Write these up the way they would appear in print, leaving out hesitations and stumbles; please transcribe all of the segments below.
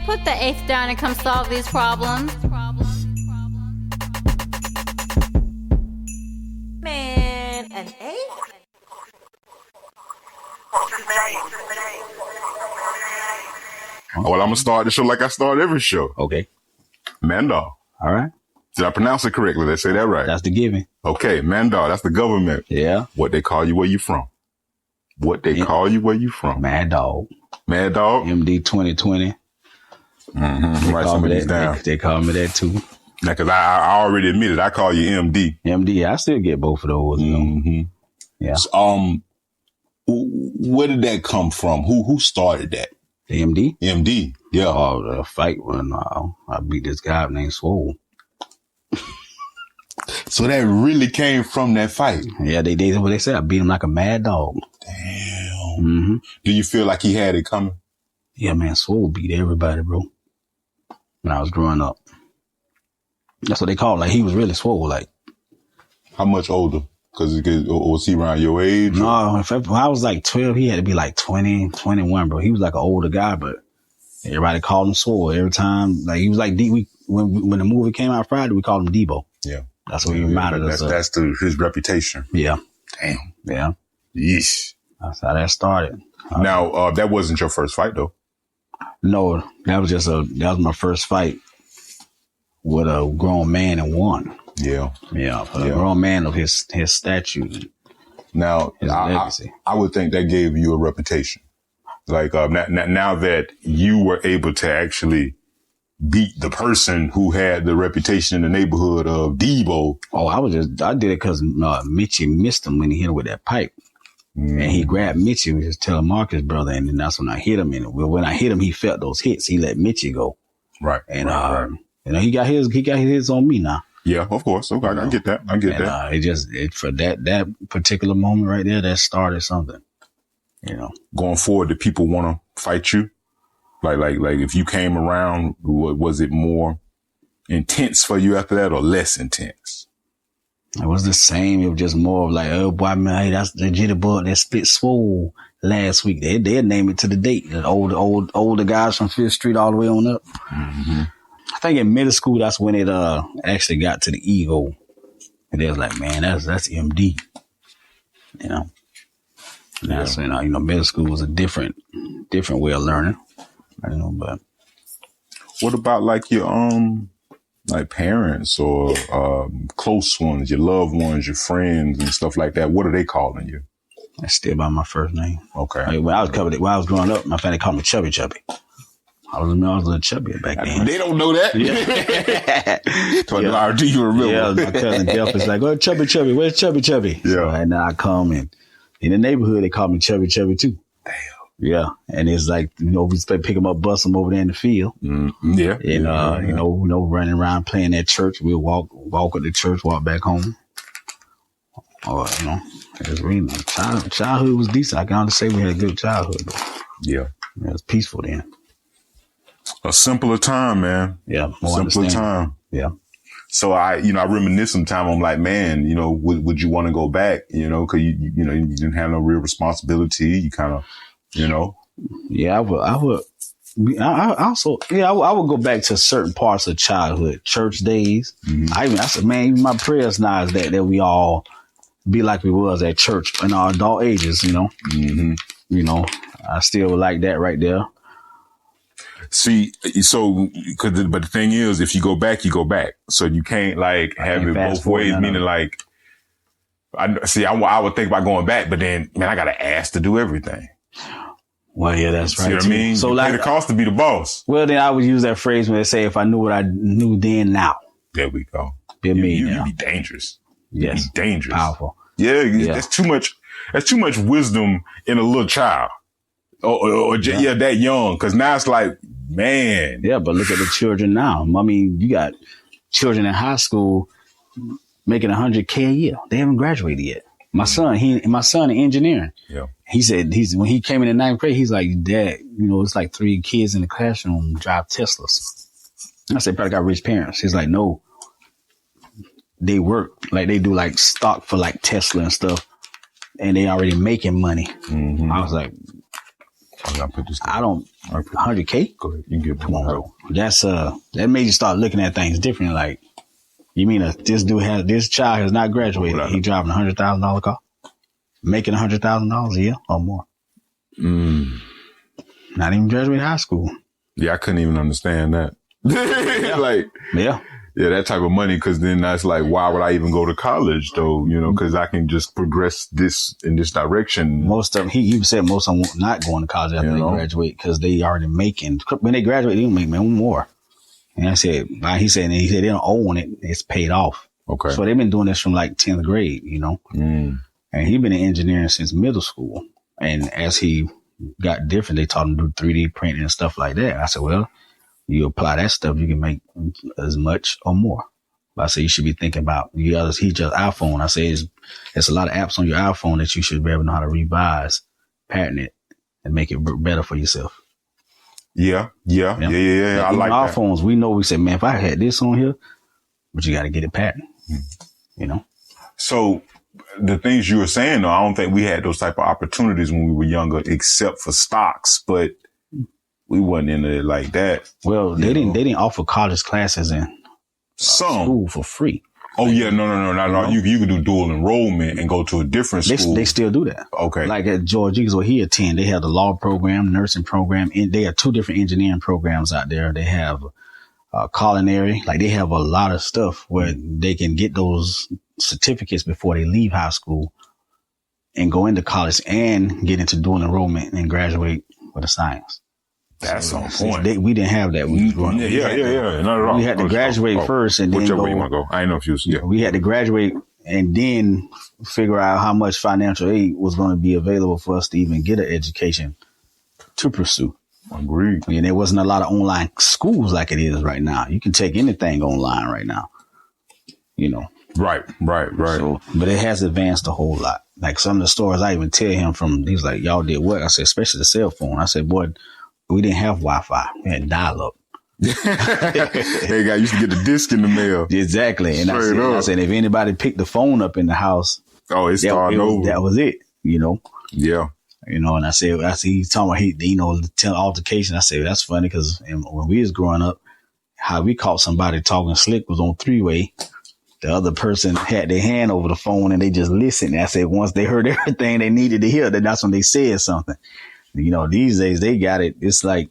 Put the eighth down and come solve these problems. Man, an eighth? Well, I'm going to start the show like I start every show. Okay. Mandol. All right. Did I pronounce it correctly? Did I say that right? That's the given. Okay, Mandol, that's the government. Yeah. What they call you, where you from? What they call you, where you from? Mad Dog. Mad Dog? MD 2020. Write some of these down. They call me that too. Now, cause I already admitted I call you MD. MD, I still get both of those. You know? Yeah. So, where did that come from? Who started that? The MD? MD, yeah. Oh, the fight when I beat this guy named Swole. So that really came from that fight? Yeah, they what they said. I beat him like a mad dog. Damn. Do you feel like he had it coming? Yeah, man, Swole beat everybody, bro. When I was growing up. That's what they call it. Like, he was really swole. Like, how much older? Because was he around your age? No, when I was like 12, he had to be like 20, 21, bro. He was like an older guy, but everybody called him swole every time. Like, he was like, when the movie came out Friday, we called him Debo. Yeah. That's what he reminded us of. That's his reputation. Yeah. Damn. Yeah. Yeesh. That's how that started. Now, that wasn't your first fight, though. No, that was my first fight with a grown man and won. Yeah. Yeah. A grown man of his stature. Now, his legacy. I would think that gave you a reputation. Like, now that you were able to actually beat the person who had the reputation in the neighborhood of Debo. Oh, I did it because Mitchie missed him when he hit him with that pipe. And he grabbed Mitchie and was just telling Marcus, brother, and then that's when I hit him. And when I hit him, he felt those hits. He let Mitchie go. Right. And you know, he got his on me now. Yeah, of course. Okay, I get that. It for that particular moment right there, that started something. You know, going forward, did people want to fight you? Like if you came around, was it more intense for you after that or less intense? It was the same. It was just more of like, oh boy, man, hey, that's the jitterbug that spit Swole last week. They'd name it to the date. The older guys from Fifth Street all the way on up. I think in middle school, that's when it actually got to the ego. And they was like, man, that's MD. You know. And that's when middle school was a different way of learning. You know, but what about like your like parents or close ones, your loved ones, your friends and stuff like that? What are they calling you? I still by my first name. Okay. Like, when I was growing up, my family called me Chubby Chubby. I was a little chubby back then. They don't know that. Yeah. Do you remember? Yeah, my cousin Jeff is like, oh, Chubby Chubby, where's Chubby Chubby? Yeah. So, and I come and in the neighborhood, they call me Chubby Chubby too. Damn. Yeah. And it's like, we pick them up, bust them over there in the field. Yeah. And, running around playing at church. We'll walk at the church, walk back home. Or, it was really, childhood was decent. I can honestly say we had a good childhood. Yeah. It was peaceful then. A simpler time, man. Yeah. Simpler time. Yeah. So I reminisce sometime. I'm like, man, would you want to go back? Cause you didn't have no real responsibility. You kind of, Yeah, I would. I would go back to certain parts of childhood, church days. I said, man, even my prayers now is that we all be like we was at church in our adult ages, I still would like that right there. See, but the thing is, if you go back, you go back. So you can't have it both ways, meaning like, I would think about going back, but then, man, I got to ask to do everything. Well, yeah, that's See right. what I mean? So you like pay the cost to be the boss. Well, then I would use that phrase when they say, if I knew what I knew then now. There we go. Be a millionaire. You'd be dangerous. Yes. You'd be dangerous. Powerful. Yeah, that's too much. That's too much wisdom in a little child. Or that young. Cause now it's like, man. Yeah, but look at the children now. I mean, you got children in high school making $100K a year. They haven't graduated yet. My son in engineering. Yeah. He said when he came in the 9th grade, he's like, Dad, it's like 3 kids in the classroom drive Teslas. I said, probably got rich parents. He's like, no, they work like they do like stock for like Tesla and stuff, and they already making money. Mm-hmm. I was like, I don't 100K. Go ahead, you can get come on, bro. That's that made you start looking at things differently. Like, you mean this child has not graduated? He driving $100,000 car, making $100,000 a year or more. Not even graduated high school. Yeah, I couldn't even understand that. Yeah, that type of money. Cause then that's like, why would I even go to college though? Cause I can just progress in this direction. Most of them, he said most of them not going to college after they graduate because they already making, when they graduate, they make more. And he said they don't own it. It's paid off. Okay. So they've been doing this from like 10th grade, and he's been in engineering since middle school. And as he got different, they taught him to do 3D printing and stuff like that. I said, well, you apply that stuff, you can make as much or more. But I said, you should be thinking about, he just iPhone. I say, it's a lot of apps on your iPhone that you should be able to know how to revise, patent it, and make it better for yourself. Yeah. I like our that. phones, we say, man, if I had this on here, but you got to get it patent, So the things you were saying, though, I don't think we had those type of opportunities when we were younger, except for stocks, but we wasn't into it like that. Well, they didn't offer college classes in school for free. Oh yeah, no. You can do dual enrollment and go to a different school. They still do that. Okay. Like at George Eagles, where he attend, they have the law program, nursing program, and they have 2 different engineering programs out there. They have culinary, like they have a lot of stuff where they can get those certificates before they leave high school and go into college and get into dual enrollment and graduate with a science. That's on point. We didn't have that when we was growing up. Yeah. Not at all. We had to graduate first and then whichever go. way you want to go. I didn't know if you was, We had to graduate and then figure out how much financial aid was going to be available for us to even get an education to pursue. Agreed. And there wasn't a lot of online schools like it is right now. You can take anything online right now, Right. So, but it has advanced a whole lot. Like some of the stories I even tell him from, he's like, y'all did what? I said, especially the cell phone. I said, boy, we didn't have Wi-Fi. We had dial-up. Hey, guy used to get the disc in the mail. Exactly. And I said, if anybody picked the phone up in the house, it started over. That was it, Yeah. And I said, he's talking about, tell altercation. I said, that's funny because when we was growing up, how we caught somebody talking slick was on 3-way. The other person had their hand over the phone and they just listened. And I said, once they heard everything they needed to hear, then that's when they said something. These days they got it. It's like,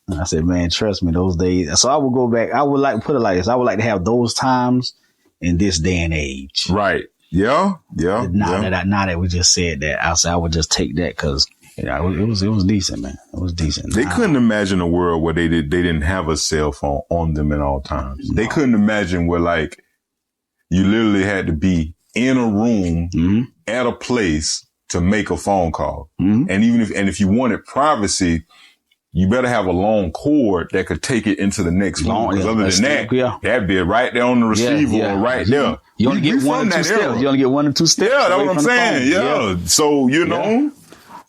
and I said, man, trust me, those days. So I would go back. I would like to put it like this. I would like to have those times in this day and age. Right. Yeah. Now that we just said that, I would just take that because it was decent, man. It was decent. They couldn't imagine a world where they didn't have a cell phone on them at all times. No. They couldn't imagine where like you literally had to be in a room at a place to make a phone call. And even if you wanted privacy, you better have a long cord that could take it into the next room. Because other than that, that'd be right there on the receiver or right there. You only get 1 or 2 steps. You only get 1 or 2 steps. Yeah, that's what I'm saying. Yeah. So,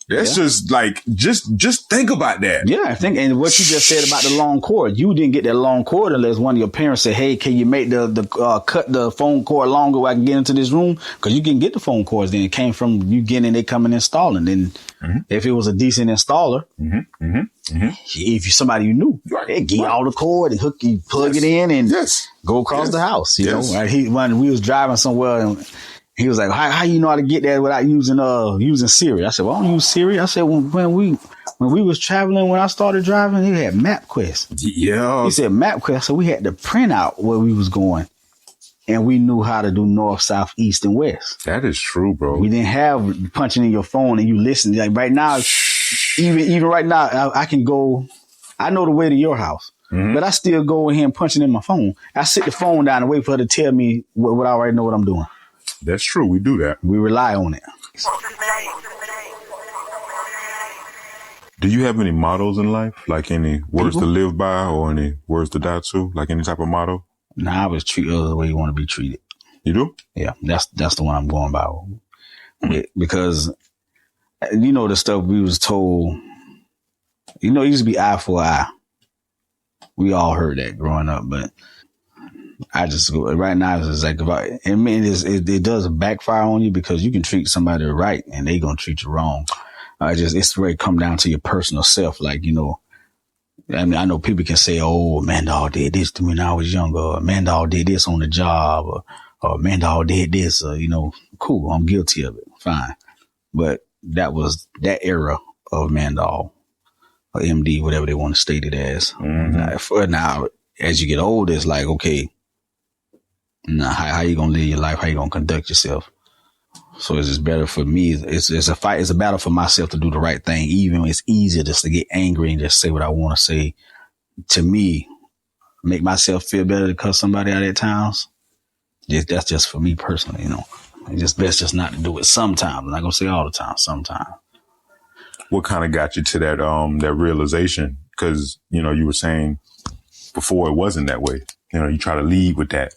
that's just like, just think about that. Yeah, and what you just said about the long cord, you didn't get that long cord unless one of your parents said, hey, can you make cut the phone cord longer where I can get into this room? Because you can get the phone cords then. It came from you getting in, they come and installing. Then if it was a decent installer, if you're somebody you knew, they'd give you all the cord and plug it in and go across the house. You know, right? When we was driving somewhere and he was like, how you know how to get that without using Siri? I said, well, I don't use Siri. I said, when we was traveling, when I started driving, he had MapQuest. Yeah. He said MapQuest. So we had to print out where we was going. And we knew how to do north, south, east, and west. That is true, bro. We didn't have punching in your phone and you listen. Like right now, even right now, I can go. I know the way to your house, but I still go in here and punching in my phone. I sit the phone down and wait for her to tell me what I already know what I'm doing. That's true. We do that. We rely on it. Do you have any mottos in life? Like any words to live by or any words to die to? Like any type of motto? Nah, I always treat others the way you want to be treated. You do? Yeah, that's the one I'm going by. Because, the stuff we was told, it used to be eye for eye. We all heard that growing up, but I just go, right now it's like, it does backfire on you because you can treat somebody right and they going to treat you wrong. It's really come down to your personal self. Like, I know people can say, oh, Mandol did this to me when I was younger, or Mandol did this on the job, or Mandol did this, cool, I'm guilty of it, fine. But that was that era of Mandol, or MD, whatever they want to state it as. Now, as you get older, it's like, okay, now how you going to live your life? How you going to conduct yourself? So it's just better for me. It's a fight. It's a battle for myself to do the right thing. Even when it's easier just to get angry and just say what I want to say. To me, make myself feel better to cuss somebody out at times. That's just for me personally, It's just best just not to do it sometimes. I'm not going to say all the time, sometimes. What kind of got you to that realization? Because, you were saying before it wasn't that way. You try to lead with that.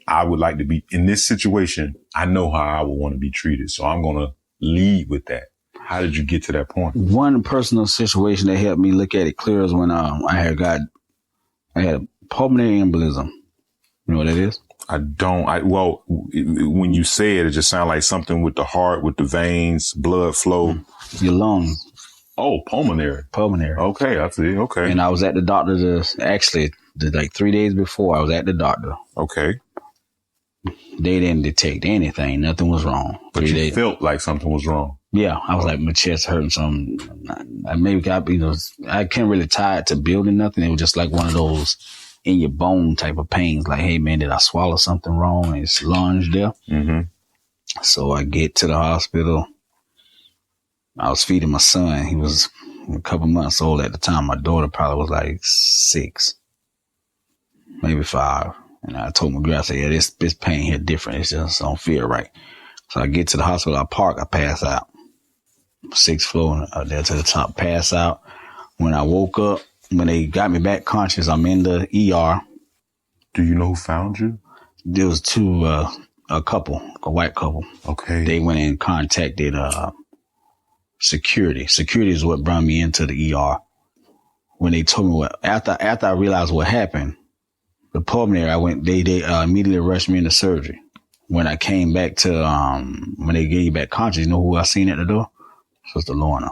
I would like to be in this situation. I know how I would want to be treated. So I'm going to lead with that. How did you get to that point? One personal situation that helped me look at it clear is when I had a pulmonary embolism. You know what that is? I don't. When you say it just sounds like something with the heart, with the veins, blood flow. Your lungs. Oh, pulmonary. Pulmonary. Okay, I see. Okay. And I was at the doctor like 3 days before I was at the doctor. Okay. They didn't detect anything. Nothing was wrong. But you felt like something was wrong. Yeah. I was like, my chest hurting something. I can't really tie it to building nothing. It was just like one of those in your bone type of pains. Like, hey man, did I swallow something wrong? And it's lunged there. Mm-hmm. So I get to the hospital. I was feeding my son. He was a couple months old at the time. My daughter probably was like 6, maybe 5. And I told my girl, I said, yeah, this pain here different. It just don't feel right. So I get to the hospital, I park, I pass out. 6th floor up there to the top, pass out. When I woke up, when they got me back conscious, I'm in the ER. Do you know who found you? There was a couple, a white couple. Okay. They went and contacted security. Security is what brought me into the ER. When they told me after I realized what happened, the pulmonary, they immediately rushed me into surgery. When I came back to, when they gave me back conscious, you know who I seen at the door? Sister Lorna.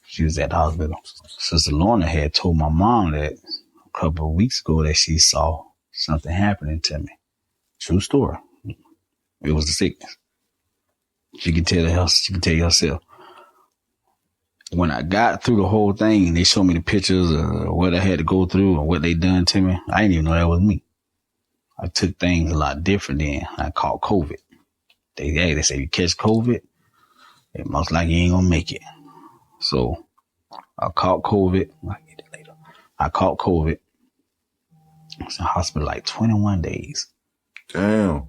She was at the hospital. Sister Lorna had told my mom that a couple of weeks ago that she saw something happening to me. True story. It was the sickness. She can tell you herself. When I got through the whole thing, they showed me the pictures of what I had to go through and what they done to me. I didn't even know that was me. I took things a lot different then. I caught COVID. They say you catch COVID, it most likely you ain't gonna make it. So I caught COVID. I'll get it later. I caught COVID. I was in the hospital like 21 days. Damn.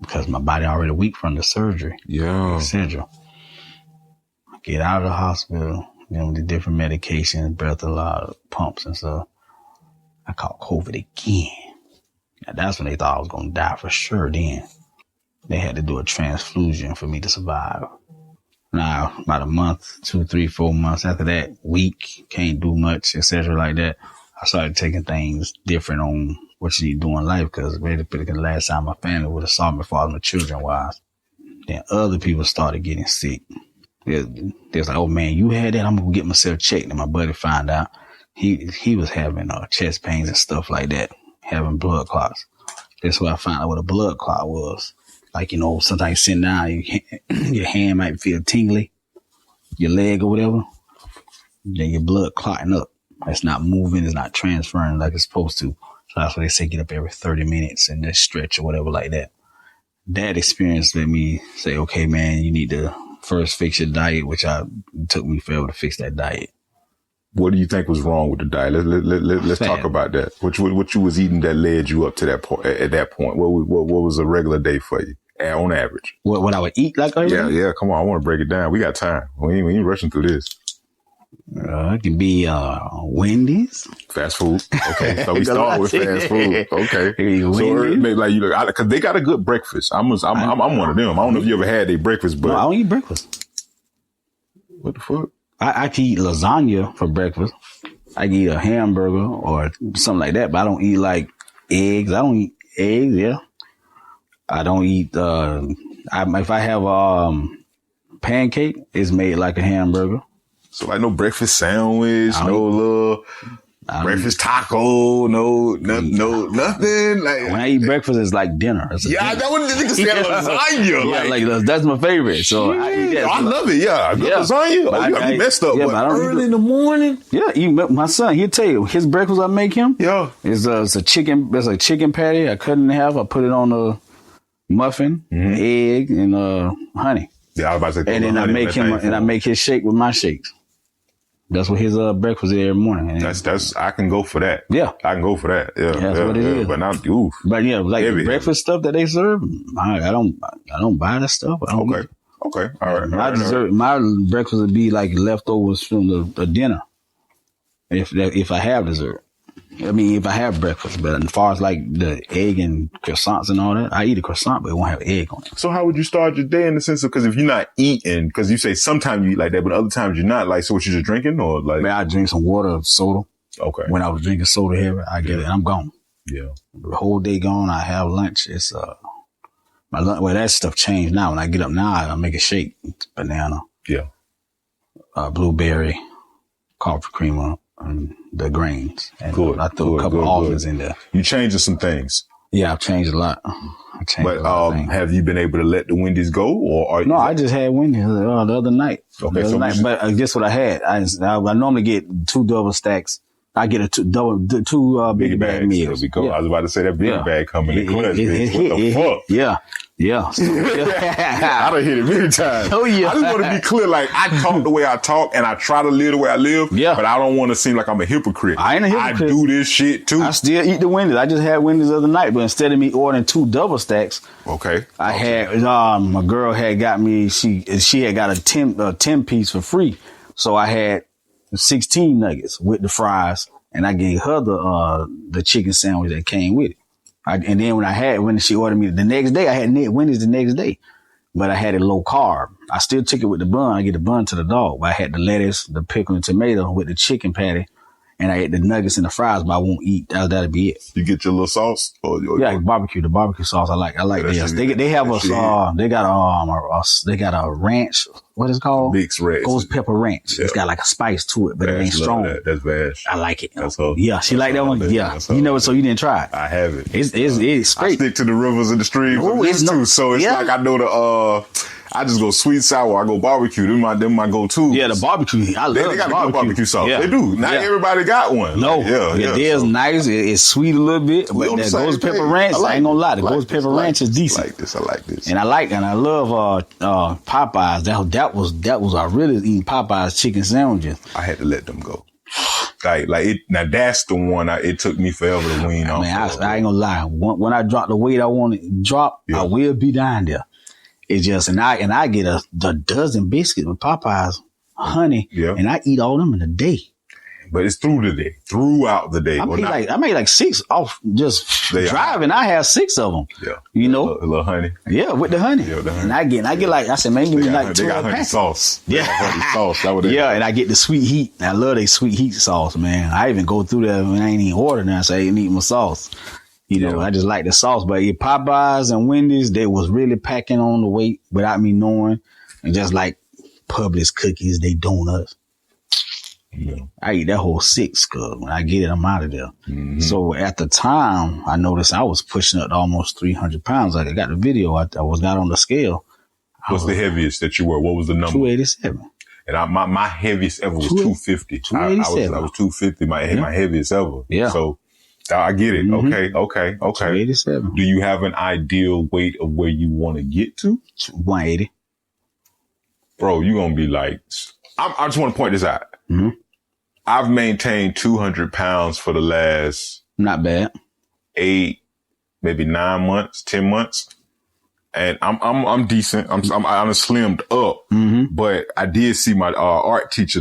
Because my body already weak from the surgery. Yeah. Syndrome. Get out of the hospital, the different medications, breath a lot, pumps and stuff. I caught COVID again. Now that's when they thought I was going to die for sure then. They had to do a transfusion for me to survive. Now, about a month, 2, 3, 4 months after that, weak, can't do much, etc. like that, I started taking things different on what you need to do in life because the last time my family would have saw me before I was my children-wise. Then other people started getting sick. There's like, oh man, you had that? I'm gonna get myself checked. And my buddy found out he was having chest pains and stuff like that, having blood clots. That's why I found out what a blood clot was. Like, sometimes you sit down, your hand might feel tingly, your leg or whatever. Then your blood clotting up. It's not moving, it's not transferring like it's supposed to. So that's why they say get up every 30 minutes and just stretch or whatever like that. That experience let me say, okay, man, you need to first fix your diet, which I it took me forever to fix that diet. What do you think was wrong with the diet? Let's talk about that. What you was eating that led you up to that point? At that point, what was a regular day for you on average? What I would eat like every day? Yeah. Come on, I want to break it down. We got time. We ain't rushing through this. It can be Wendy's. Fast food. Okay, so we start with fast food. Okay, so maybe like because they got a good breakfast. I'm one of them. I don't know if you ever had their breakfast, but no, I don't eat breakfast. What the fuck? I can eat lasagna for breakfast. I can eat a hamburger or something like that, but I don't eat like eggs. I don't eat eggs. Yeah, I don't eat. If I have pancake, it's made like a hamburger. So like no breakfast sandwich, no little breakfast taco, nothing. Like when I eat breakfast, it's like dinner. It's that what the nigga said, lasagna. Yeah, that's my favorite. So I love it. Yeah, good lasagna. You got me messed up. Yeah, but I don't early in the morning. Yeah, even my son, he'll tell you his breakfast I make him. Yeah, is a chicken. There's a chicken patty. I cut it in half. I put it on a muffin, egg, and honey. Yeah, I was about to say. And then I make his shake with my shakes. That's what his breakfast is every morning. And that's I can go for that. Yeah, I can go for that. Yeah, that's what it is. But not oof. But yeah, like the breakfast stuff that they serve, I don't buy that stuff. Okay. All right. My breakfast would be like leftovers from the dinner. If I have dessert. I mean, if I have breakfast, but as far as like the egg and croissants and all that, I eat a croissant, but it won't have egg on it. So how would you start your day in the sense of, because if you're not eating, because you say sometimes you eat like that, but other times you're not, like, so what you just drinking or like? Man, I drink some water, soda. Okay. When I was drinking soda heavy, I get it and I'm gone. Yeah. The whole day gone, I have lunch. It's, my lunch, well, that stuff changed now. When I get up now, I make a shake. Banana. Yeah. Blueberry, coffee creamer. And the grains. And good. I threw a couple of almonds in there. You changing some things. Yeah, I've changed a lot. Have you been able to let the Wendy's go, or No, I just had Wendy's the other night. Okay, but guess what I had? I normally get 2 double stacks. I get two big bag meals. I was about to say that big bag coming in clutch. What the fuck? Yeah. Yeah. I done hit it many times. Oh, yeah. I just want to be clear. Like, I talk the way I talk and I try to live the way I live. Yeah. But I don't want to seem like I'm a hypocrite. I ain't a hypocrite. I do this shit too. I still eat the Wendy's. I just had Wendy's the other night, but instead of me ordering 2 double stacks, I had, my girl had got me, she had got a 10 piece for free. So I had 16 nuggets with the fries and I gave her the chicken sandwich that came with it. And then when she ordered me the next day, I had Wendy's the next day, but I had it low carb. I still took it with the bun. I get the bun to the dog, but I had the lettuce, the pickle and tomato with the chicken patty, and I ate the nuggets and the fries, but I won't eat. That'll be it. You get your little sauce? Yeah, barbecue. The barbecue sauce I like theirs. They have they got a ranch. What is it called? Mixed ranch. Ghost pepper ranch. Yeah. It's got like a spice to it, but it ain't strong. That's Vash. I like it. That's her. Yeah, she like that one. Yeah, you know it, so you didn't try it. I have it. It's straight. I stick to the rivers and the streams. Oh, so it's like I know I just go sweet, sour. I go barbecue. Them my go-to. Yeah, the barbecue. I love they got a good barbecue sauce. Yeah. They do. Not everybody got one. No. Theirs nice. It's sweet a little bit. But that ghost pepper ranch, I ain't gonna lie. The ghost pepper ranch is decent. I like this. And I love Popeyes. That was I really eating Popeyes chicken sandwiches. I had to let them go. Now that's the one it took me forever to wean off. Man, I ain't gonna lie. When I drop the weight I want to drop, I will be down there. It's just, and I get a dozen biscuits with Popeyes, honey, and I eat all them in a day. But it's throughout the day. I made like 6 off just driving. I have 6 of them. Yeah. You know? A little honey. Yeah, with the honey. Yeah, the honey. And I get like, I said, man, give me like 2 They got honey sauce. Yeah. Honey sauce. That what they and I get the sweet heat. I love their sweet heat sauce, man. I even go through that when I ain't even ordering. I say, I ain't eating my sauce. You know, I just like the sauce. But Popeyes and Wendy's, they was really packing on the weight without me knowing. And just like Publix cookies, they donuts. Yeah. I eat that whole 6 because when I get it, I'm out of there. Mm-hmm. So at the time, I noticed I was pushing up to almost 300 pounds. Like I got the video. I was not on the scale. What's the heaviest that you were? What was the number? 287. And my heaviest ever was 250. 287. I was 250. My heaviest ever. Yeah. So I get it. Mm-hmm. Okay. 287. Do you have an ideal weight of where you want to get to? 180. Bro, you're going to be like I just want to point this out. Mm-hmm. I've maintained 200 pounds for the last Not bad. 8, maybe 9 months, 10 months. And I'm decent. I'm slimmed up, but I did see my art teacher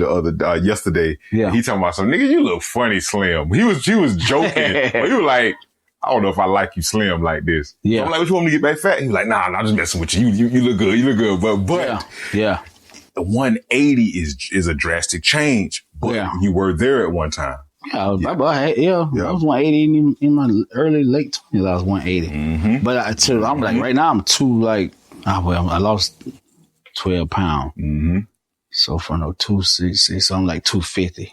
yesterday. Yeah. He talking about some nigga. You look funny, slim. He was joking. But he was like, I don't know if I like you slim like this. Yeah. I'm like, what you want me to get back fat? He was like, nah, I'm just messing with you. You look good. You look good. But yeah. The 180 is a drastic change. But you were there at one time. Yeah, I was 180 in my late 20s. I was 180. Mm-hmm. But I'm like, right now I'm I lost 12 pounds. Mm-hmm. So from 260, so I'm like 250,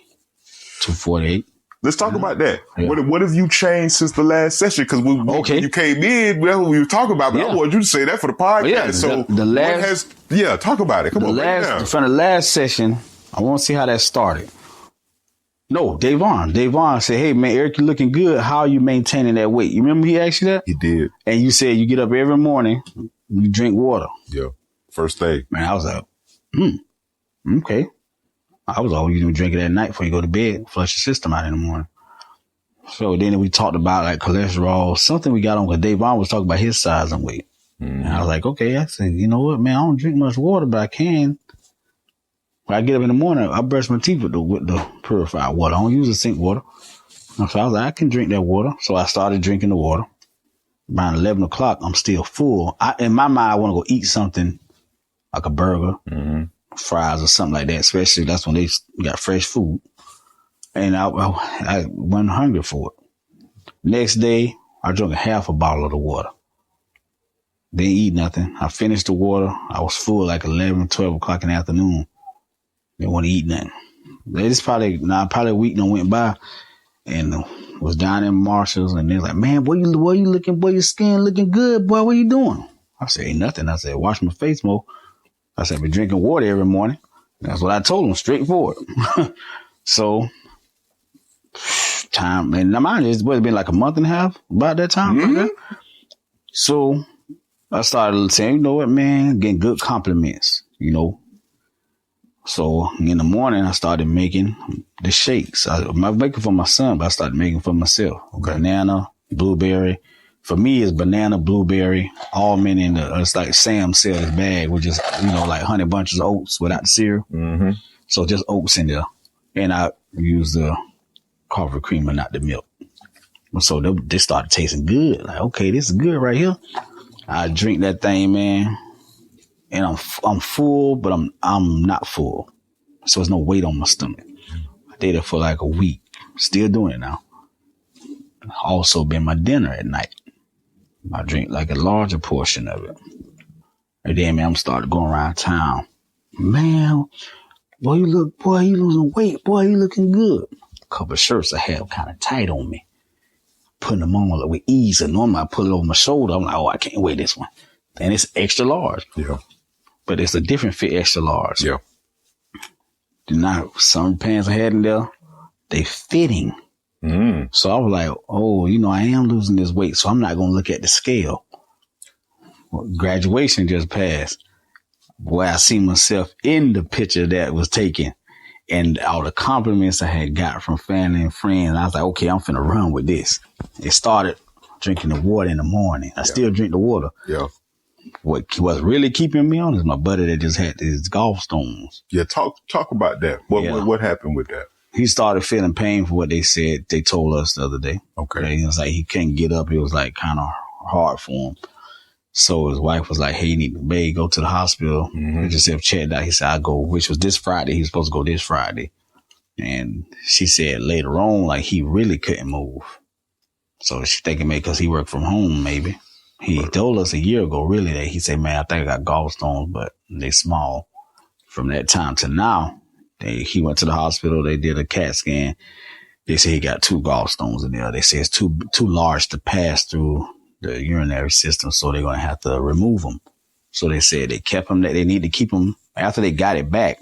248. Let's talk about that. Yeah. What have you changed since the last session? Because when you came in, that's what we were talking about. But I wanted you to say that for the podcast. Yeah, so the last, talk about it. Come on, from the last session, I want to see how that started. No, Davon said, hey, man, Eric, you're looking good. How are you maintaining that weight? You remember he asked you that? He did. And you said you get up every morning, you drink water. Yeah. First day. Man, I was like, okay. I was always going to drink it at night before you go to bed, flush your system out in the morning. So then we talked about like cholesterol, something we got on, because Davon was talking about his size and weight. Mm-hmm. And I was like, okay. I said, you know what, man, I don't drink much water, but I can. When I get up in the morning, I brush my teeth with the purified water. I don't use the sink water. So I was like, I can drink that water. So I started drinking the water. Around 11 o'clock, I'm still full. In my mind, I want to go eat something like a burger, fries or something like that, especially that's when they got fresh food. And I wasn't hungry for it. Next day, I drank half a bottle of the water. Didn't eat nothing. I finished the water. I was full like 11, 12 o'clock in the afternoon. Didn't want to eat nothing. It's probably a week done went by, and was down in Marshall's, and they're like, man, boy, you looking, boy, your skin looking good, boy, what you doing? I said, ain't nothing. I said, wash my face more. I said, I've been drinking water every morning. That's what I told them, straightforward. So, time, and mind you, it's been like a month and a half about that time. Mm-hmm. Right? So, I started saying, you know what, man, getting good compliments, you know. So in the morning, I started making the shakes. I'm making for my son, but I started making for myself. Okay. Banana, blueberry. For me, it's banana, blueberry, almond, and it's like Sam sells his bag with just, like honey bunches of oats without the syrup. Mm-hmm. So just oats in there. And I use the coffee creamer, not the milk. So they started tasting good. Like, okay, this is good right here. I drink that thing, man. And I'm full, but I'm not full. So there's no weight on my stomach. I did it for like a week. Still doing it now. Also been my dinner at night. I drink like a larger portion of it. And then, man, I'm starting going around town. Man, boy, you losing weight. Boy, you looking good. A couple of shirts I have kind of tight on me. Putting them on with ease. And normally I put it over my shoulder. I'm like, oh, I can't wear this one. And it's extra large. Yeah. But it's a different fit, extra large. Yeah. Now, some pants I had in there, they fitting. So I was like, oh, I am losing this weight, so I'm not going to look at the scale. Well, graduation just passed. Boy, I see myself in the picture that was taken, and all the compliments I had got from family and friends. I was like, okay, I'm finna run with this. It started drinking the water in the morning. I still drink the water. Yeah. What was really keeping me on is my buddy that just had his gallstones. Yeah, talk about that. What happened with that? He started feeling pain for what they told us the other day. Okay. It was like he couldn't get up. It was like kind of hard for him. So his wife was like, hey, you need to go to the hospital. Mm-hmm. Just have checked out. He said, I'll go, which was this Friday. He was supposed to go this Friday. And she said later on, like he really couldn't move. So she thinking maybe because he worked from home, maybe. He told us a year ago, really, that he said, man, I think I got gallstones, but they small. From that time to now, he went to the hospital. They did a CAT scan. They say he got 2 gallstones in there. They say it's too large to pass through the urinary system, so they're going to have to remove them. So they said they kept him. They need to keep him. After they got it back,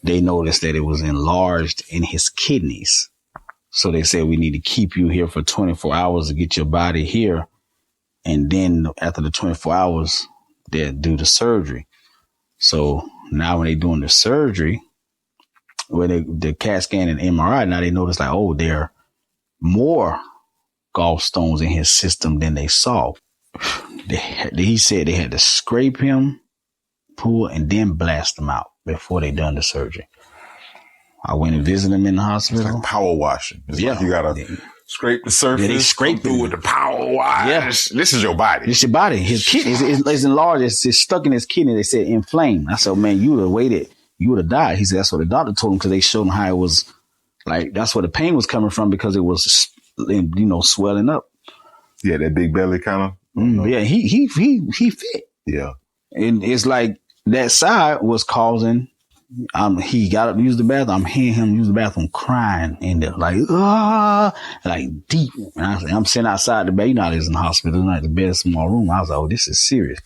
they noticed that it was enlarged in his kidneys. So they said, we need to keep you here for 24 hours to get your body here. And then after the 24 hours, they'll do the surgery. So now when they're doing the surgery, where the CAT scan and MRI, now they notice like, oh, there are more gallstones in his system than they saw. He said they had to scrape him, pull, and then blast him out before they done the surgery. I went and visited him in the hospital. It's like power washing. It's like you gotta scrape the surface. Yeah, they scrape through with the power wash. Yeah. This is your body. It's your body. His kidney is enlarged. It's stuck in his kidney. They said inflamed. I said, man, you would have waited. You would have died. He said that's what the doctor told him because they showed him how it was like. That's where the pain was coming from because it was, swelling up. Yeah, that big belly kind of. Yeah, he fit. Yeah, and it's like that side was causing. He got up to use the bathroom. I'm hearing him use the bathroom crying in there, like deep. And I'm sitting outside the bed. You know how it is in the hospital, like the bed, small room. I was like, oh, this is serious.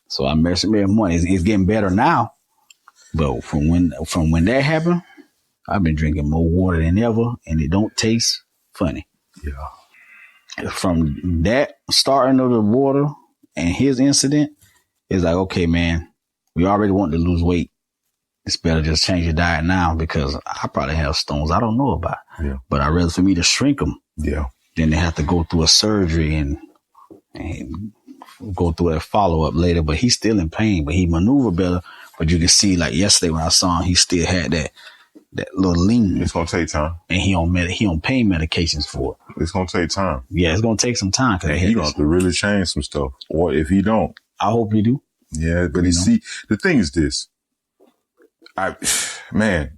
So I messaged me every morning. It's getting better now. But from when that happened, I've been drinking more water than ever, and it don't taste funny. Yeah. From that starting of the water and his incident, it's like, okay, man, we already want to lose weight. It's better just change your diet now because I probably have stones I don't know about. Yeah. But I'd rather for me to shrink them. Yeah. Then they have to go through a surgery and go through a follow-up later. But he's still in pain, but he maneuvered better. But you can see, like yesterday when I saw him, he still had that little lean. It's gonna take time, and he on pain medications for it. It's gonna take time. Yeah, it's gonna take some time because he gonna have to really change some stuff. Or if he don't, I hope he do. Yeah, but see, the thing is this.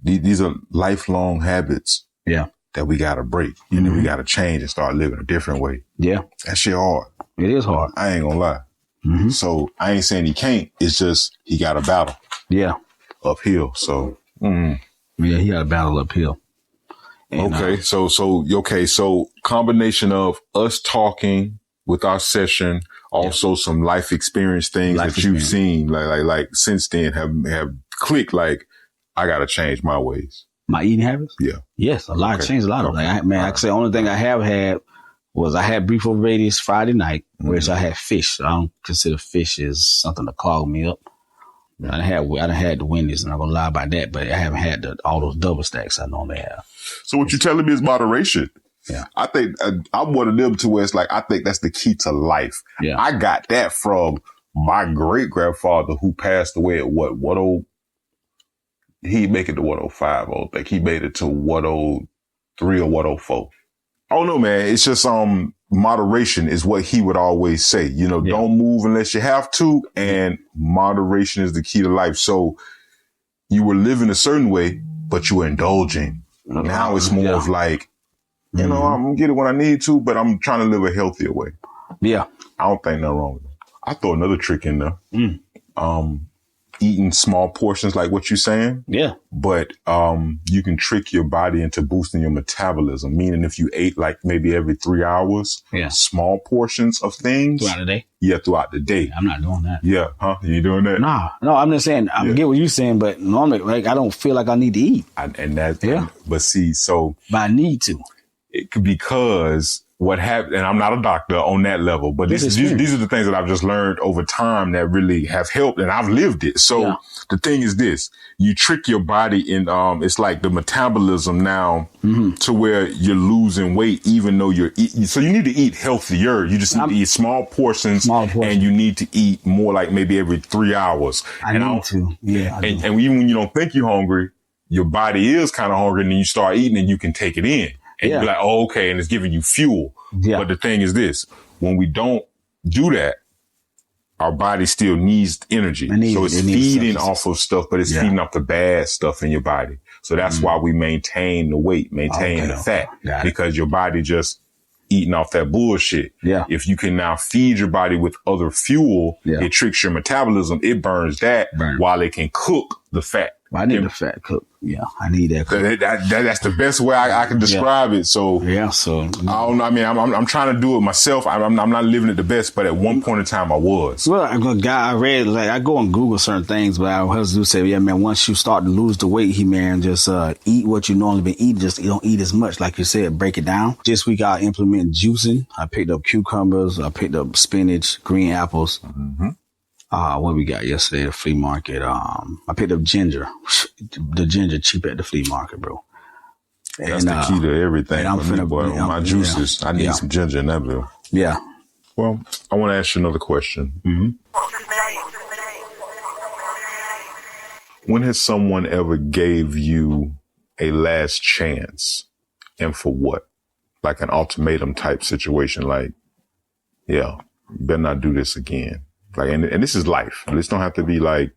These are lifelong habits. Yeah, that we gotta break. And then we gotta change and start living a different way. Yeah, that shit hard. It is hard. I ain't gonna lie. Mm-hmm. So I ain't saying he can't. It's just he got to battle. Yeah, uphill. So yeah, he got to battle uphill. And, So combination of us talking with our session, also some life experience things you've seen, like since then have clicked. Like I got to change my ways. My eating habits? Yeah. Yes, a lot. Changed a lot of. I can say the only thing I have had was I had beef over radius Friday night, which I had fish. I don't consider fish as something to clog me up. I done had the Wendy's, and I'm gonna lie about that, but I haven't had all those double stacks I normally have. So what you're telling me is moderation. Yeah. I think I'm one of them to where it's like, I think that's the key to life. Yeah. I got that from my great grandfather who passed away at he make it to 105. I think he made it to 103 or 104. I don't know, man. It's just, moderation is what he would always say, don't move unless you have to. And moderation is the key to life. So you were living a certain way, but you were indulging. Now it's more of like, I'm gonna get it when I need to, but I'm trying to live a healthier way. Yeah. I don't think nothing wrong with it. I throw another trick in there. Eating small portions like what you're saying. Yeah. But you can trick your body into boosting your metabolism, meaning if you ate like maybe every 3 hours, small portions of things. Throughout the day? Yeah, throughout the day. I'm not doing that. Yeah. Huh? You doing that? No, I'm just saying, I get what you're saying, but normally, like, I don't feel like I need to eat. But see, so. But I need to. It could because what happened, and I'm not a doctor on that level, but these are the things that I've just learned over time that really have helped, and I've lived it. So the thing is this, you trick your body in, it's like the metabolism now to where you're losing weight, even though you're eating. So you need to eat healthier. You just need to eat small portions, and you need to eat more like maybe every 3 hours. I need to. Yeah. And even when you don't think you're hungry, your body is kind of hungry, and then you start eating and you can take it in. And you're like, oh, okay. And it's giving you fuel. Yeah. But the thing is this, when we don't do that, our body still needs energy. So it's feeding off of stuff, but it's feeding off the bad stuff in your body. So that's why we maintain the weight, maintain the fat, because your body just eating off that bullshit. Yeah. If you can now feed your body with other fuel, it tricks your metabolism. It burns that while it can cook the fat. I need the fat cook. Yeah, I need that cook. That's the best way I can describe it. So so I don't know. I mean, I'm trying to do it myself. I'm not living it the best, but at one point in time I was. Well, I read, like, I go and Google certain things, but I was do say, once you start to lose the weight, just eat what you normally been eating. Just don't eat as much, like you said. Break it down. This week I implement juicing. I picked up cucumbers. I picked up spinach, green apples. What we got yesterday at the flea market? I picked up ginger. The ginger cheap at the flea market, bro. That's the key to everything. I'm for me, boy. My juices, I need some ginger in that bill. Yeah. Well, I want to ask you another question. Mm-hmm. When has someone ever gave you a last chance, and for what? Like an ultimatum type situation, like, yeah, you better not do this again. Like, and this is life. This don't have to be like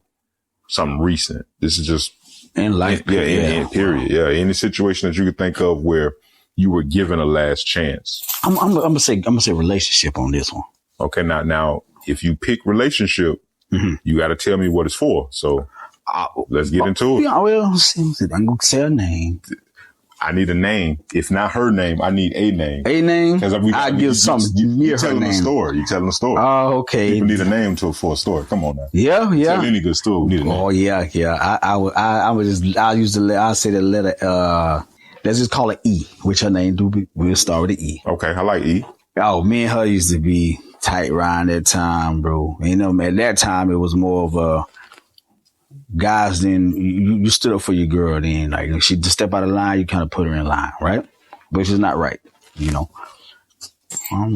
something recent. This is just in life. In period. Yeah, any situation that you could think of where you were given a last chance. I'm gonna say relationship on this one. Okay, now if you pick relationship, you got to tell me what it's for. So let's get into it. Yeah, well, I'm gonna say a name. I need a name. If not her name, I need a name. A name? Because I give something near her name. You're telling a story. Oh, okay. People need a name for a story. Come on now. Yeah. Tell any good story. We need a name. Oh, yeah. I'll say the letter, let's just call it E, which her name we'll start with the E. Okay, I like E. Oh, me and her used to be tight around that time, bro. You know, at that time, it was more of a, guys, then you stood up for your girl. Then, like, if she just step out of line, you kind of put her in line, right? Which is not right, you know.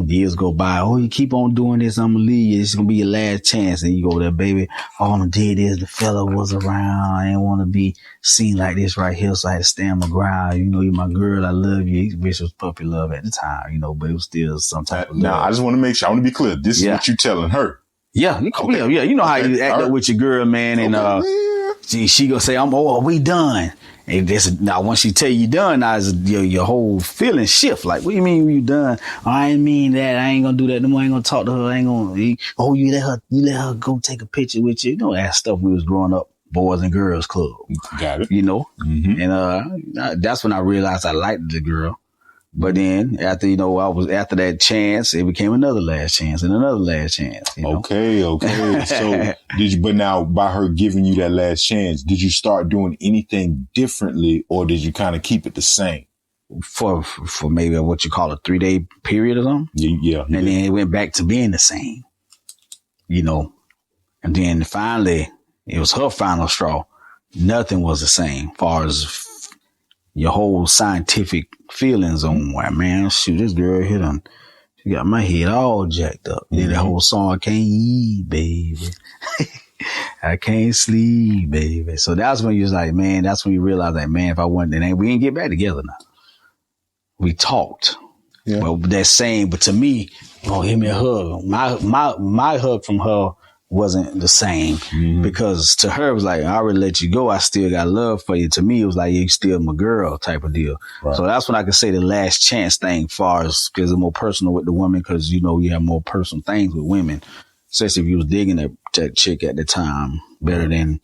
Years go by. Oh, you keep on doing this, I'm gonna leave you. It's gonna be your last chance. And you go there, baby. All I'm did is the fella was around. I didn't want to be seen like this right here, so I had to stand my ground. You know, you're my girl. I love you. Bitch was puppy love at the time, you know, but it was still some type of love. Now, I just want to make sure. I want to be clear. This is what you telling her. Yeah, yeah. You know how you act up with your girl, man, and she gonna say, we done. And now once she tell you done, now your whole feeling shift. Like, what do you mean you done? Oh, I ain't mean that. I ain't gonna do that no more. I ain't gonna talk to her. I ain't gonna. You let her go take a picture with you. You know that stuff we was growing up, Boys and Girls Club. Got it. You know, mm-hmm. And that's when I realized I liked the girl. But then after that chance, it became another last chance and another last chance. You know? Okay. So but now by her giving you that last chance, did you start doing anything differently or did you kind of keep it the same? For maybe what you call a 3-day period or something? Yeah. And then it went back to being the same, you know. And then finally, it was her final straw. Nothing was the same as far as your whole scientific feelings on why, man, shoot, this girl hit on. She got my head all jacked up. Mm-hmm. Then the whole song, I can't eat, baby. I can't sleep, baby. So that's when you was like, man, that's when you realize that, man, if I wasn't, then we didn't get back together now. We talked. Yeah. But to me, give me a hug. My hug from her wasn't the same because to her it was like, I already let you go. I still got love for you. To me, it was like, you still my girl type of deal. Right. So that's when I could say the last chance thing far as because it's more personal with the woman because, you know, you have more personal things with women, especially if you was digging that chick at the time better than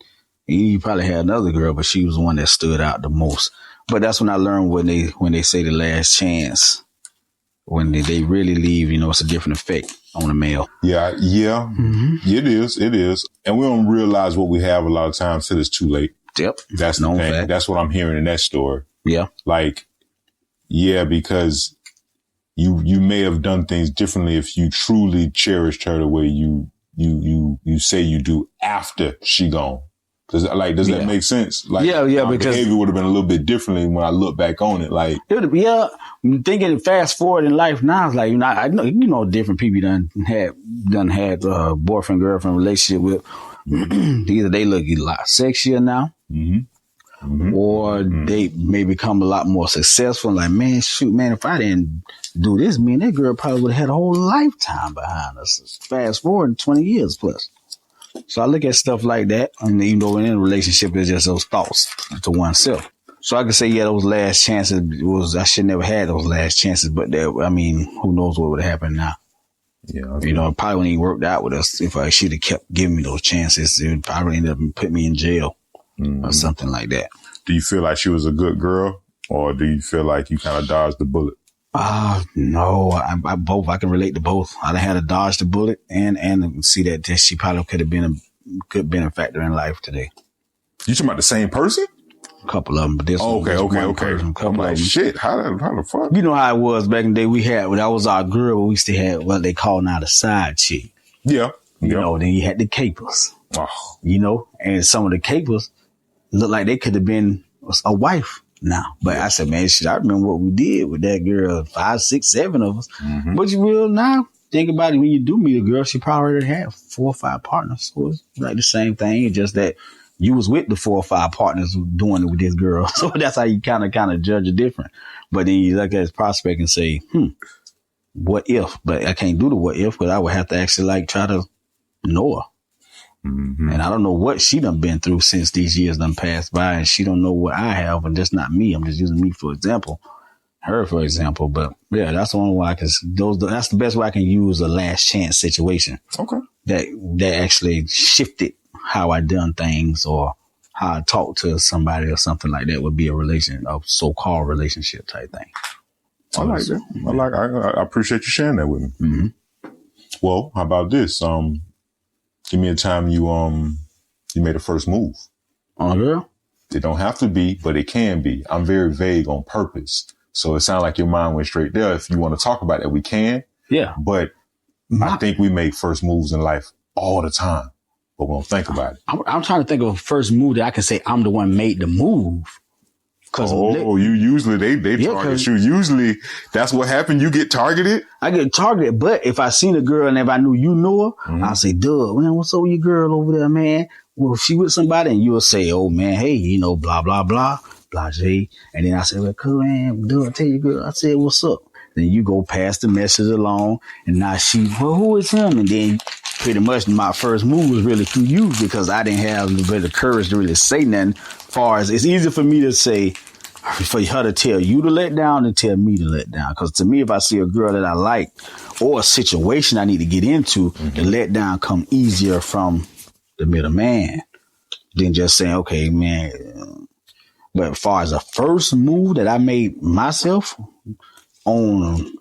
you probably had another girl, but she was the one that stood out the most. But that's when I learned when they say the last chance, when they really leave, you know, it's a different effect on a male. Yeah. Mm-hmm. It is. And we don't realize what we have a lot of times till it's too late. Yep. That's the thing. Fact. That's what I'm hearing in that story. Yeah. Like, yeah, because you may have done things differently if you truly cherished her the way you say you do after she gone. Does that make sense? Like, because behavior would have been a little bit differently when I look back on it. Like, thinking fast forward in life now, it's like, you know, I know, different people done had boyfriend, girlfriend relationship with. Either they look a lot sexier now, or they may become a lot more successful. Like, man, if I didn't do this, me and that girl probably would have had a whole lifetime behind us. Fast forward 20 years plus. So I look at stuff like that, and even though in a relationship, it's just those thoughts to oneself. So I could say, those last chances I should never had those last chances, but who knows what would happen now? Yeah, you know, it probably wouldn't even worked out with us if she'd have kept giving me those chances. It would probably end up and put me in jail or something like that. Do you feel like she was a good girl, or do you feel like you kind of dodged the bullet? No, I both. I can relate to both. I had to dodge the bullet and see that she probably could have been a good benefactor in life today. You talking about the same person? A couple of them, but this okay. I'm like, shit, how the fuck? You know how it was back in the day. That was our girl, but we still had what they call now the side chick. Yeah. You know, then you had the capers. Oh. You know, and some of the capers looked like they could have been a wife now. But I said, man, shit, I remember what we did with that girl, 5, 6, 7 of us. Mm-hmm. But you will now think about it, when you do meet a girl, she probably already had 4 or 5 partners. So it's like the same thing. It's just that you was with the 4 or 5 partners doing it with this girl. So that's how you kind of judge it different. But then you look at his prospect and say, what if? But I can't do the what if, because I would have to actually like try to know her. Mm-hmm. And I don't know what she done been through since these years done passed by, and she don't know what I have, and that's not me. I'm just using me for example, her for example. But yeah, that's the only way I can. That's the best way I can use a last chance situation. Okay. That actually shifted how I done things or how I talk to somebody or something like that would be a so-called relationship type thing. I like that. I appreciate you sharing that with me. Mm-hmm. Well, how about this? Give me a time you made a first move. Oh, girl? It don't have to be, but it can be. I'm very vague on purpose. So it sounds like your mind went straight there. If you want to talk about it, we can. Yeah. But I think we make first moves in life all the time, but we don't think about it. I'm trying to think of a first move that I can say I'm the one made the move. You usually they target you. Usually that's what happened. You get targeted. I get targeted, but if I seen a girl and if I knew you know her, I'll say, "Duh, man, what's up with your girl over there, man? Well, if she with somebody," and you'll say, "Oh man, hey, you know, blah blah blah, blah J," and then I say, "Well, cool, man, duh, tell your girl." I said, "What's up?" Then you go pass the message along, and now well, who is him? And then pretty much my first move was really through you because I didn't have a bit of courage to really say nothing. Far as it's easy for me to say, for her to tell you to let down than tell me to let down. Because to me, if I see a girl that I like or a situation I need to get into, the let down come easier from the middleman than just saying, okay, man. But as far as the first move that I made myself on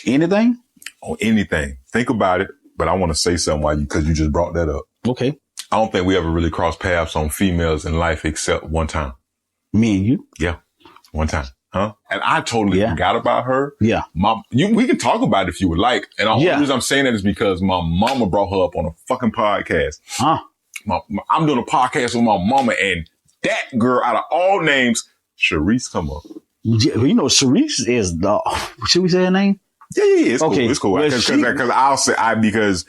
anything? On anything. Think about it. But I want to say something because you just brought that up. Okay. I don't think we ever really crossed paths on females in life except one time. Me and you? Yeah. One time. Huh? And I totally forgot about her. Yeah. We can talk about it if you would like. And the only reason I'm saying that is because my mama brought her up on a fucking podcast. Huh? I'm doing a podcast with my mama, and that girl, out of all names, Sharice come up. You know, Sharice is should we say her name? Yeah, it's cool. It's cool. Because I'll say at least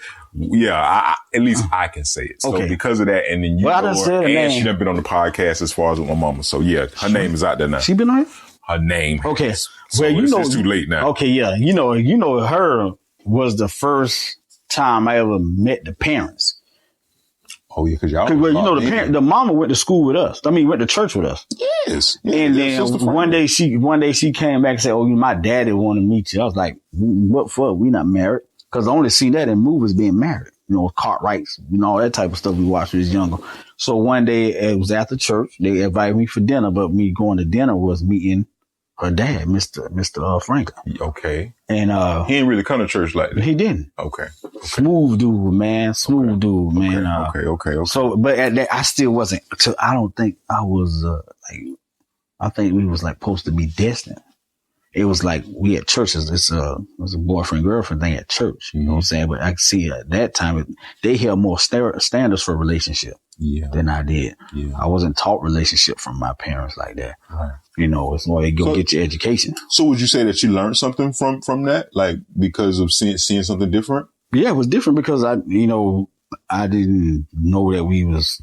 I can say it. So because of that, and then you know her, and she done been on the podcast as far as with my mama. So yeah, her name is out there now. She been on it? Her name. Okay. So it's too late now. Okay, yeah. You know, her was the first time I ever met the parents. Oh yeah, because y'all. The mama went to school with us. I mean, went to church with us. Yes. And then one day she came back and said, "Oh, my daddy wanted to meet you." I was like, "What for? We not married." Because I only seen that in movies being married. You know, Cartwrights, all that type of stuff we watched when we was younger. So one day it was after church. They invited me for dinner, but me going to dinner was meeting her dad, Mr. Franklin. Okay. And he didn't really come to church like that. He didn't. Okay. Smooth dude, man. Smooth dude, man. Okay. So, but at that, I still wasn't. I don't think I was I think we was like supposed to be destined. It was like we had churches. It was a boyfriend girlfriend thing at church. You know what I'm saying? But I could see at that time they held more standards for a relationship than I did. Yeah. I wasn't taught relationship from my parents like that. Right. It's more they go get your education. So would you say that you learned something from that, like because of seeing something different? Yeah, it was different because I didn't know that we was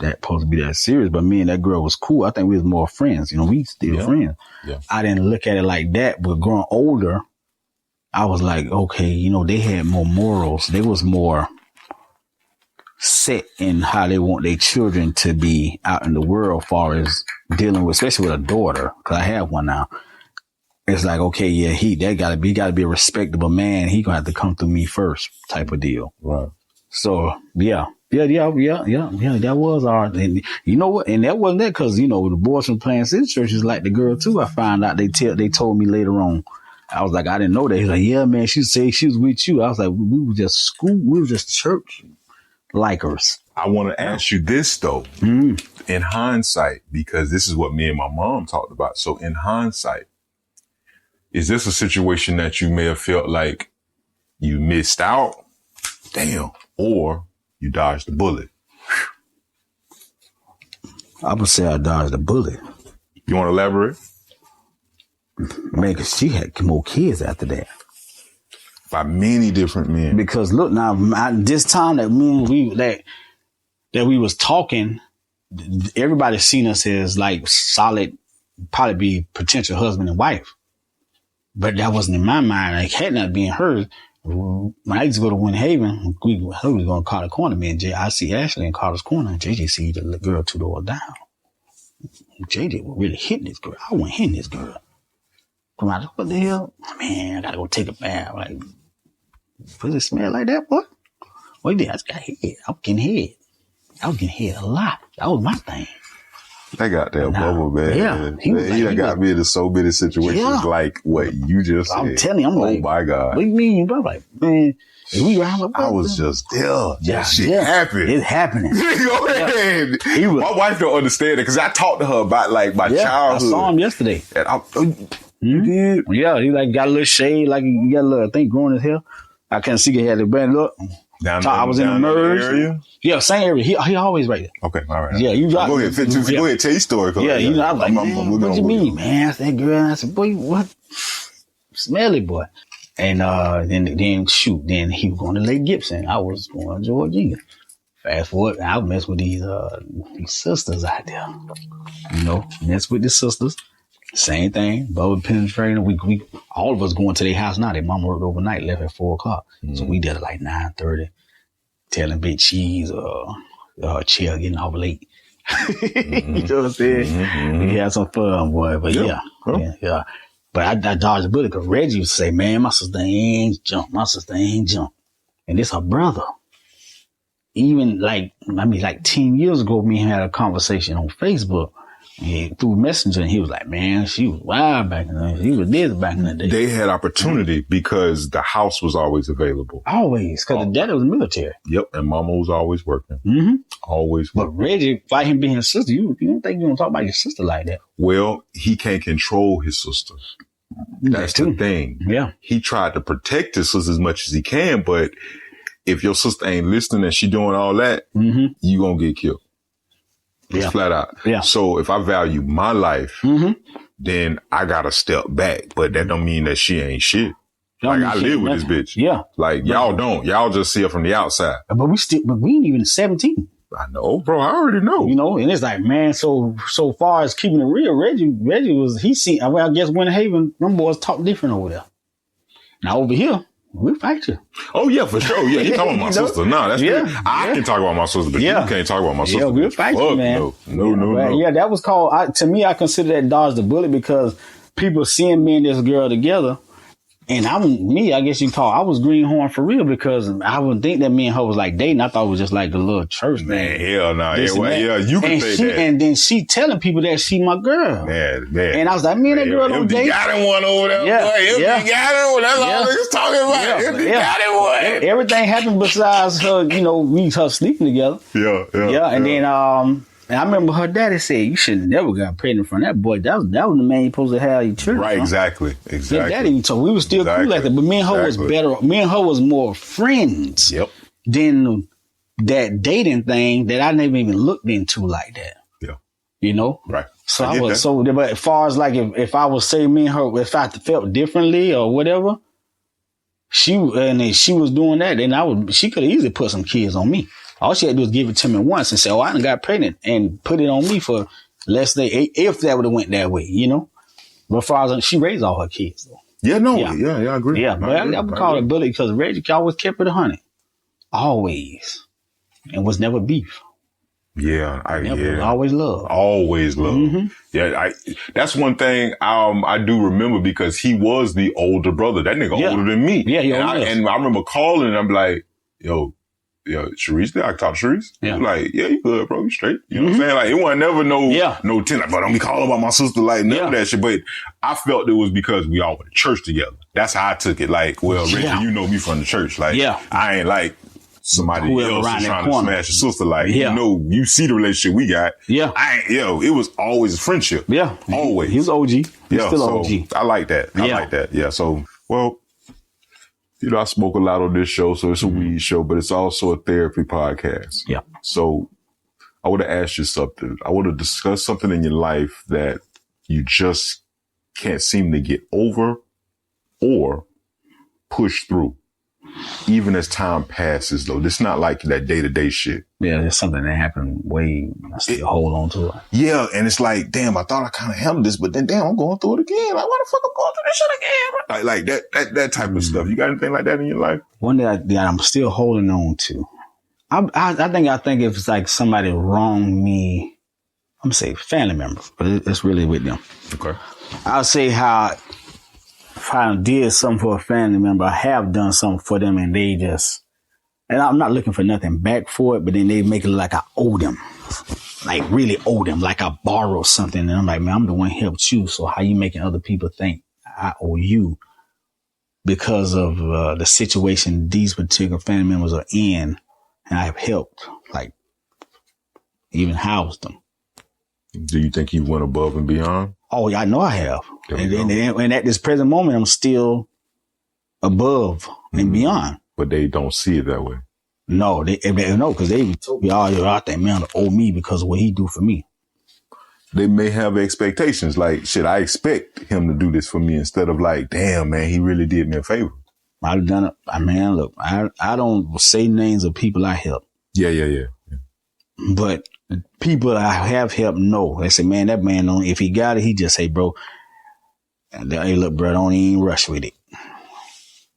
that supposed to be that serious, but me and that girl was cool. I think we was more friends. We still friends. Yeah. I didn't look at it like that, but growing older, I was like, okay, they had more morals. They was more set in how they want their children to be out in the world, as far as dealing with, especially with a daughter, because I have one now. It's like, okay, yeah, he gotta be a respectable man. He gonna have to come through me first, type of deal. Right. So yeah, that was ours. And you know what? And that wasn't that because, the boys from Plant City churches like the girl too. I found out they told me later on. I was like, I didn't know that. He's like, yeah, man, she said she was with you. I was like, we were just school. We were just church likers. I want to ask you this though, in hindsight, because this is what me and my mom talked about. So in hindsight, is this a situation that you may have felt like you missed out? Damn. or you dodged the bullet. I would say I dodged the bullet. You want to elaborate? Man, because she had more kids after that. By many different men. Because look now, this time that we was talking, everybody seen us as like solid, probably be potential husband and wife. But that wasn't in my mind. Like, had not been hers. When I used to go to Winter Haven, we was going to Carter Corner. Me and Jay, I see Ashley in Carter's Corner, and JJ see the girl 2 doors down. JJ was really hitting this girl. I wasn't hitting this girl. Come out, what the hell? Man, I gotta go take a bath. Like, does it smell like that, boy? What you did? I just got head. I was getting head a lot. That was my thing. They got that bubble, man. Yeah. He done got me into so many situations like what you just said. I'm telling you, I'm like, oh my God. What do you mean, bro? Like, man, if we around, I was just there. Yeah, That shit happened. It's happening. Go ahead. My wife don't understand it because I talked to her about like my childhood. I saw him yesterday. And you did? Yeah, he like got a little shade, like he got a little thing growing his hair. I can't see he had the band look. I was in the merge. Area? Yeah, same area. He always right there. Okay, all right. Yeah, you got. Go ahead, go ahead, tell your story. Yeah, you know, I was like, man, what you mean, man? I said, girl, I said, boy, what? Smelly boy. And then then he was going to Lake Gibson. I was going to Georgia. Fast forward, I would mess with these sisters out there. You know, mess with the sisters. Same thing, bubble penetrating. We all of us going to their house now. Their mom worked overnight, left at 4:00. So we did it like 9:30, telling Big Cheese Chill getting off late. You know what I'm saying? We had some fun, boy. But yeah. But I dodged the bullet because Reggie used to say, man, my sister ain't jump. And this her brother. Even like 10 years ago, me and him had a conversation on Facebook. Through Messenger, and he was like, man, she was wild back in the day. She was this back in the day. They had opportunity because the house was always available. Always, because the daddy was military. Yep, and mama was always working. Always working. But Reggie, by him being his sister, you don't think you don't talk about your sister like that. Well, he can't control his sisters. That's the thing. Yeah. He tried to protect his sister as much as he can, but if your sister ain't listening and she doing all that, you gonna get killed. It's flat out. Yeah. So if I value my life, then I gotta step back. But that don't mean that she ain't shit. Like I live with this bitch. Yeah. Like y'all don't. Y'all just see her from the outside. But we ain't even 17. I know, bro. I already know. You know, and it's like, man, so far as keeping it real, Reggie was, I guess Winter Haven, them boys talk different over there. Now over here, we'll fight you. Oh, yeah, for sure. Yeah, you talking about my sister. No, that's good. I can talk about my sister, but you can't talk about my sister. Yeah, we'll fight you, man. No. Yeah, that was called, to me, I consider that dodge the bullet because people seeing me and this girl together. And I guess you call, I was greenhorn for real because I wouldn't think that me and her was like dating. I thought it was just like a little church thing. Man, hell no. Yeah, you can say that. And then she telling people that she my girl. Man. And I was like, me and that girl don't date. Got him one over there. Yeah. Boy. Got him one. That's all niggas talking about. Got him one. Everything happened besides her, her sleeping together. Yeah. And then, and I remember her daddy said, you should have never got pregnant from that boy. That was the man you supposed to have your children. Right, exactly. Yeah, daddy, so we were still cool like that. But me and her was better. Me and her was more friends than that dating thing that I never even looked into like that. Yeah. You know? Right. So but as far as like if I was saying me and her, if I felt differently or whatever, she was doing that, then she could have easily put some kids on me. All she had to do was give it to me once and say, I done got pregnant and put it on me for less than, if that would have went that way, But as far as she raised all her kids, though. Yeah, no. Yeah, I agree. Yeah, but I would call it a bully because Reggie always kept it 100. Always. And was never beef. Yeah, always love. Always love. Yeah, that's one thing I do remember because he was the older brother. That nigga older than me. Yeah, and I remember calling and I'm like, yo, Sharice, I talk to Sharice. Yeah. Like, yeah, you good, bro. You straight. You know what I'm saying? Like, it wasn't never no 10. Like, but don't be calling about my sister like none of that shit. But I felt it was because we all went to church together. That's how I took it. Like, well, Reggie, you know me from the church. Like, I ain't like somebody else trying to smash your sister. Like, you see the relationship we got. Yeah. It was always a friendship. Yeah. Always. He was OG. He's still OG. I like that. I like that. Yeah. So, well, I smoke a lot on this show, so it's a weed show, but it's also a therapy podcast. Yeah. So I would have asked you something. I would have discussed something in your life that you just can't seem to get over or push through, even as time passes, though. It's not like that day-to-day shit. Yeah, there's something that happened I still hold on to it. Yeah, and it's like, damn, I thought I kind of handled this, but then, damn, I'm going through it again. Like, why the fuck I'm going through this shit again? Like that type of stuff. You got anything like that in your life? One that I'm still holding on to. I think if it's like somebody wronged me, I'm gonna say family member, but it's really with them. Okay. I'll say how if I did something for a family member, I have done something for them, and they just, and I'm not looking for nothing back for it, but then they make it like I owe them, like really owe them, like I borrowed something, and I'm like, man, I'm the one who helped you, so how you making other people think I owe you because of the situation these particular family members are in, and I have helped, like even housed them. Do you think you went above and beyond? Oh, yeah, I know I have. And at this present moment, I'm still above and beyond. But they don't see it that way. No, they know, because they told me, oh, you're out there, man, to owe me because of what he do for me. They may have expectations like, shit, I expect him to do this for me, instead of like, damn, man, he really did me a favor. I've done it. Man, look, I don't say names of people I help. Yeah. But people I have helped know. They say, man, that man, if he got it, he just say, bro, hey, look, bro, don't even rush with it.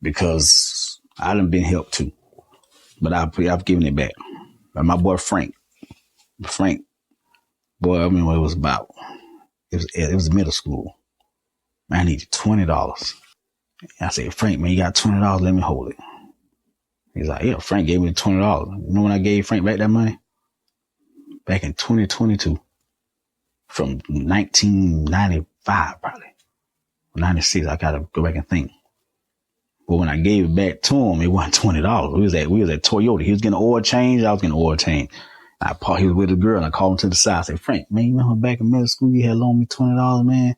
Because I done been helped too. But I've given it back. But my boy Frank, boy, I mean, what it was about. It was middle school. Man, I needed $20. I said, Frank, man, you got $20, let me hold it. He's like, yeah, Frank gave me $20. You know when I gave Frank back that money? Back in 2022. From 1995, probably. 96, I gotta go back and think. But when I gave it back to him, it wasn't $20. We was at Toyota. He was getting oil change. I was getting oil change. He was with a girl, and I called him to the side. I said, Frank, man, you remember back in middle school, you had loaned me $20, man?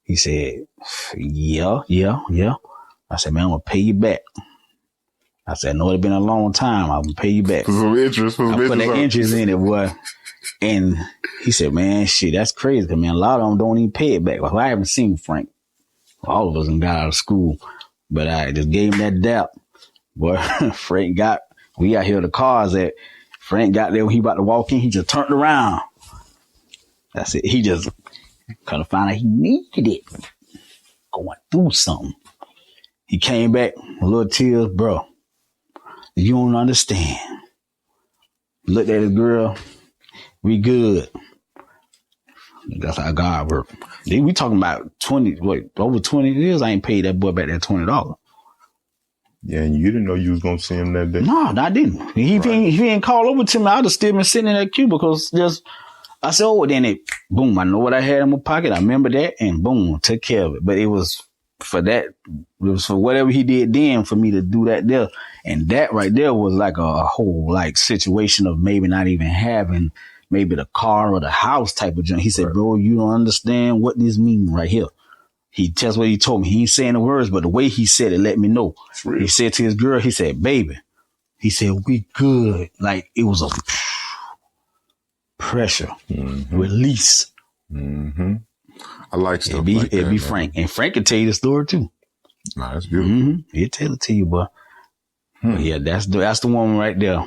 He said, yeah. I said, man, I'm going to pay you back. I said, I know it's been a long time. I'm going to pay you back. For some interest. I put that interest in it, boy. And he said, man, shit, that's crazy. Cause man, a lot of them don't even pay it back. Well, I haven't seen Frank. All of us got out of school. But I just gave him that doubt. Boy, we out here the cars that Frank got there when he about to walk in. He just turned around. That's it. He just kind of found out he needed it. Going through something. He came back, a little tears, bro. You don't understand. Looked at his girl. We good. That's how God works. We talking about over 20 years. I ain't paid that boy back that $20. Yeah, and you didn't know you was gonna see him that day. No, I didn't. If he ain't called over to me, I'd have still been sitting in that cubicle. Just I said, oh, then boom. I know what I had in my pocket. I remember that, and boom, took care of it. But it was for that. It was for whatever he did then for me to do that there, and that right there was like a whole like situation of maybe not even having maybe the car or the house type of junk. He said, bro, you don't understand what this means right here. That's what he told me. He ain't saying the words, but the way he said it let me know. He said to his girl, he said, baby, he said, we good. Like it was a pressure, release. Mm-hmm. I like stuff like that. It'd be Frank. And Frank can tell you the story too. Nah, that's beautiful. He'll tell it to you, boy. But yeah, that's the one right there.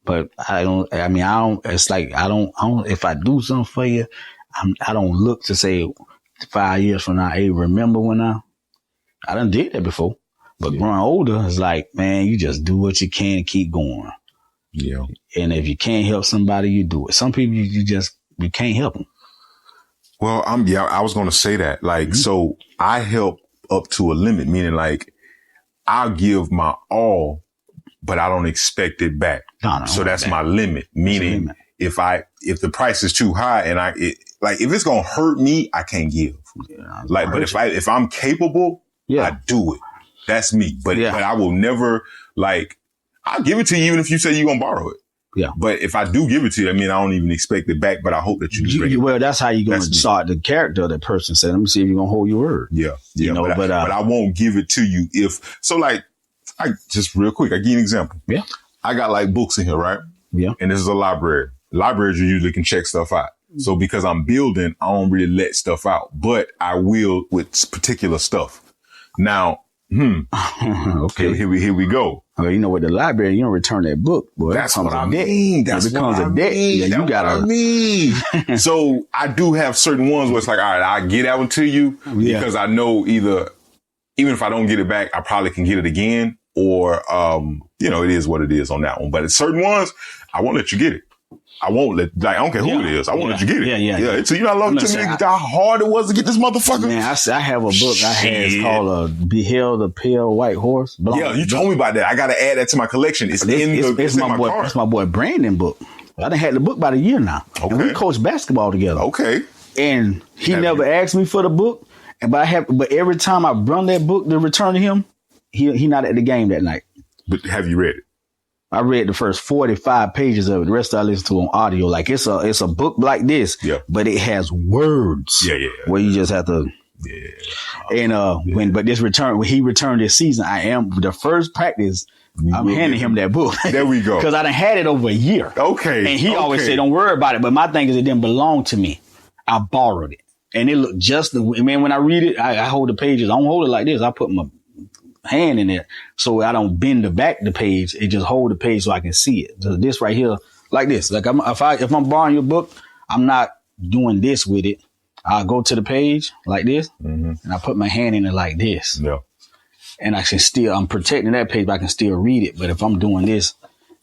But it's like, if I do something for you, I don't look to say 5 years from now, hey, remember when I done did that before. But growing older, it's like, man, you just do what you can and keep going. Yeah. And if you can't help somebody, you do it. Some people, you can't help them. Well, I was going to say that. Like, so I help up to a limit, meaning like I'll give my all, but I don't expect it back. No, so that's my limit. Meaning if the price is too high and if it's going to hurt me, I can't give. Yeah, like, but if I'm capable, I do it. That's me. But I will never I'll give it to you even if you say you're going to borrow it. Yeah. But if I do give it to you, I mean, I don't even expect it back, but I hope that you just bring it. Well, that's how you're going to start the character of that person. Say, let me see if you're going to hold your word. Yeah. Yeah. But I won't give it to you I just real quick, I give you an example. Yeah. I got like books in here, right? Yeah. And this is a library. Libraries, you usually can check stuff out. So because I'm building, I don't really let stuff out, but I will with particular stuff. Now, okay. Here we go. Well, you know, with the library, you don't return that book, boy. That's what I mean. That's what I mean. Yeah, you gotta. I mean. So I do have certain ones where it's like, all right, I'll get that one to you because I know even if I don't get it back, I probably can get it again, or it is what it is on that one. But at certain ones, I won't let you get it. I won't let, I don't care who it is. I won't let you get it. Yeah. So you know, I love to me how hard it was to get this motherfucker. Man, I have a book I had. It's called Beheld a Pale White Horse. Yeah, you told me about that. I got to add that to my collection. It's my boy. It's my boy Brandon book. I done had the book about a year now. Okay. And we coached basketball together. Okay. And he never asked me for the book. But every time I brought that book to return to him, he not at the game that night. But have you read it? I read the first 45 pages of it. The rest I listened to on audio. Like it's a book like this, but it has words. Yeah. Where you just have to. Yeah. And when he returned this season, I am the first practice. I'm handing him that book. There we go. Because I done had it over a year. Okay. And he always said, "Don't worry about it." But my thing is, it didn't belong to me. I borrowed it, and it looked just. Man, when I read it, I hold the pages. I don't hold it like this. I put my hand in there so I don't bend the back of the page. It just hold the page so I can see it. So this right here, like this. Like if I'm borrowing your book, I'm not doing this with it. I'll go to the page like this, and I put my hand in it like this. Yeah. And I'm protecting that page, but I can still read it. But if I'm doing this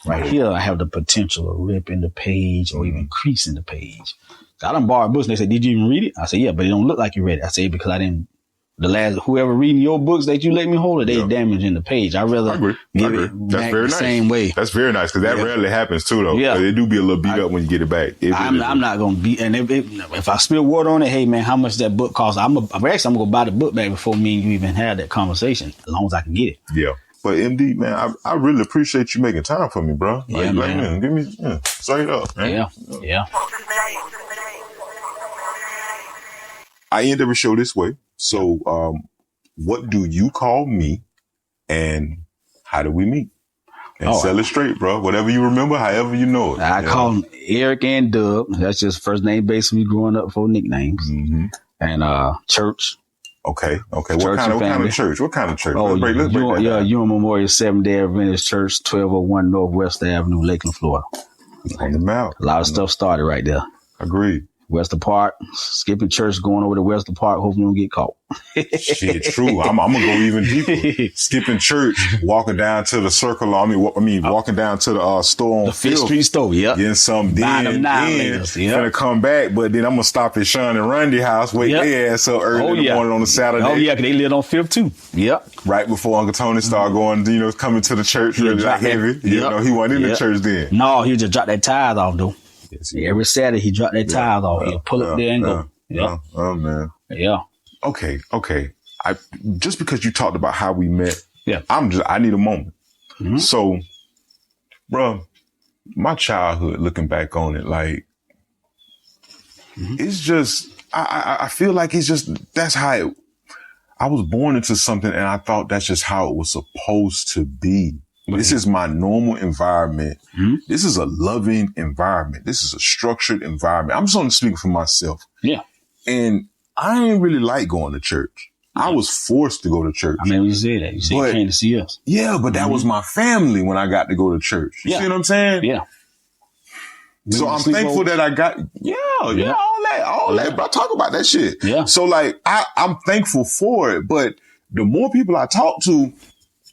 right here, I have the potential of ripping the page or even creasing the page. So I done borrowed books and they said, "Did you even read it?" I said, "Yeah, but it don't look like you read it." I said, "Because I didn't." Whoever reading your books that you let me hold it, they damaging the page. I rather give it back the same way. That's very nice because that rarely happens too, though. Yeah, it do be a little beat up when you get it back. I'm not gonna be. And if I spill water on it, hey man, how much that book costs? I'm gonna buy the book back before me and you even have that conversation. As long as I can get it. Yeah. But MD, man, I really appreciate you making time for me, bro. Man. Give me straight up, man. Yeah. I end every show this way. So, what do you call me and how do we meet? And sell it straight, bro. Whatever you remember, however you know it. I call them Eric and Dub. That's just first name basis we growing up for nicknames. Mm-hmm. And Church. Okay. What kind of church? What kind of church? Oh, Ewan Memorial Seventh-day Adventist Church, 1201 Northwest Avenue, Lakeland, Florida. On the map. A lot of stuff started right there. Agreed. Wester Park, skipping church, going over to Wester Park, hoping we don't get caught. Shit, true. I'm gonna go even deeper. Skipping church, walking down to the circle. Walking down to the store on the Fifth Street store. Yep. Getting some gonna come back, but then I'm gonna stop at Sean and Randy house, wake their ass up early in the morning on a Saturday. Oh yeah, because they lived on Fifth too. Yep. Right before Uncle Tony started going, coming to the church really like heavy. He wasn't in the church then. No, he just dropped that tithe off though. Every Saturday he dropped that tithe off. He'll pull up there and go. Yeah. Oh man. Yeah. Okay. I just because you talked about how we met. Yeah. I need a moment. Mm-hmm. So, bro, my childhood, looking back on it, like it's just I feel like it's just that's how I was born into something, and I thought that's just how it was supposed to be. This is my normal environment. Mm-hmm. This is a loving environment. This is a structured environment. I'm just only speaking for myself. Yeah. And I ain't really like going to church. I was forced to go to church. I mean, you say that. You say you came to see us. Yeah, but that was my family when I got to go to church. You see what I'm saying? Yeah. So I'm thankful that I got, all that, bro. I talk about that shit. Yeah. So like, I'm thankful for it, but the more people I talk to,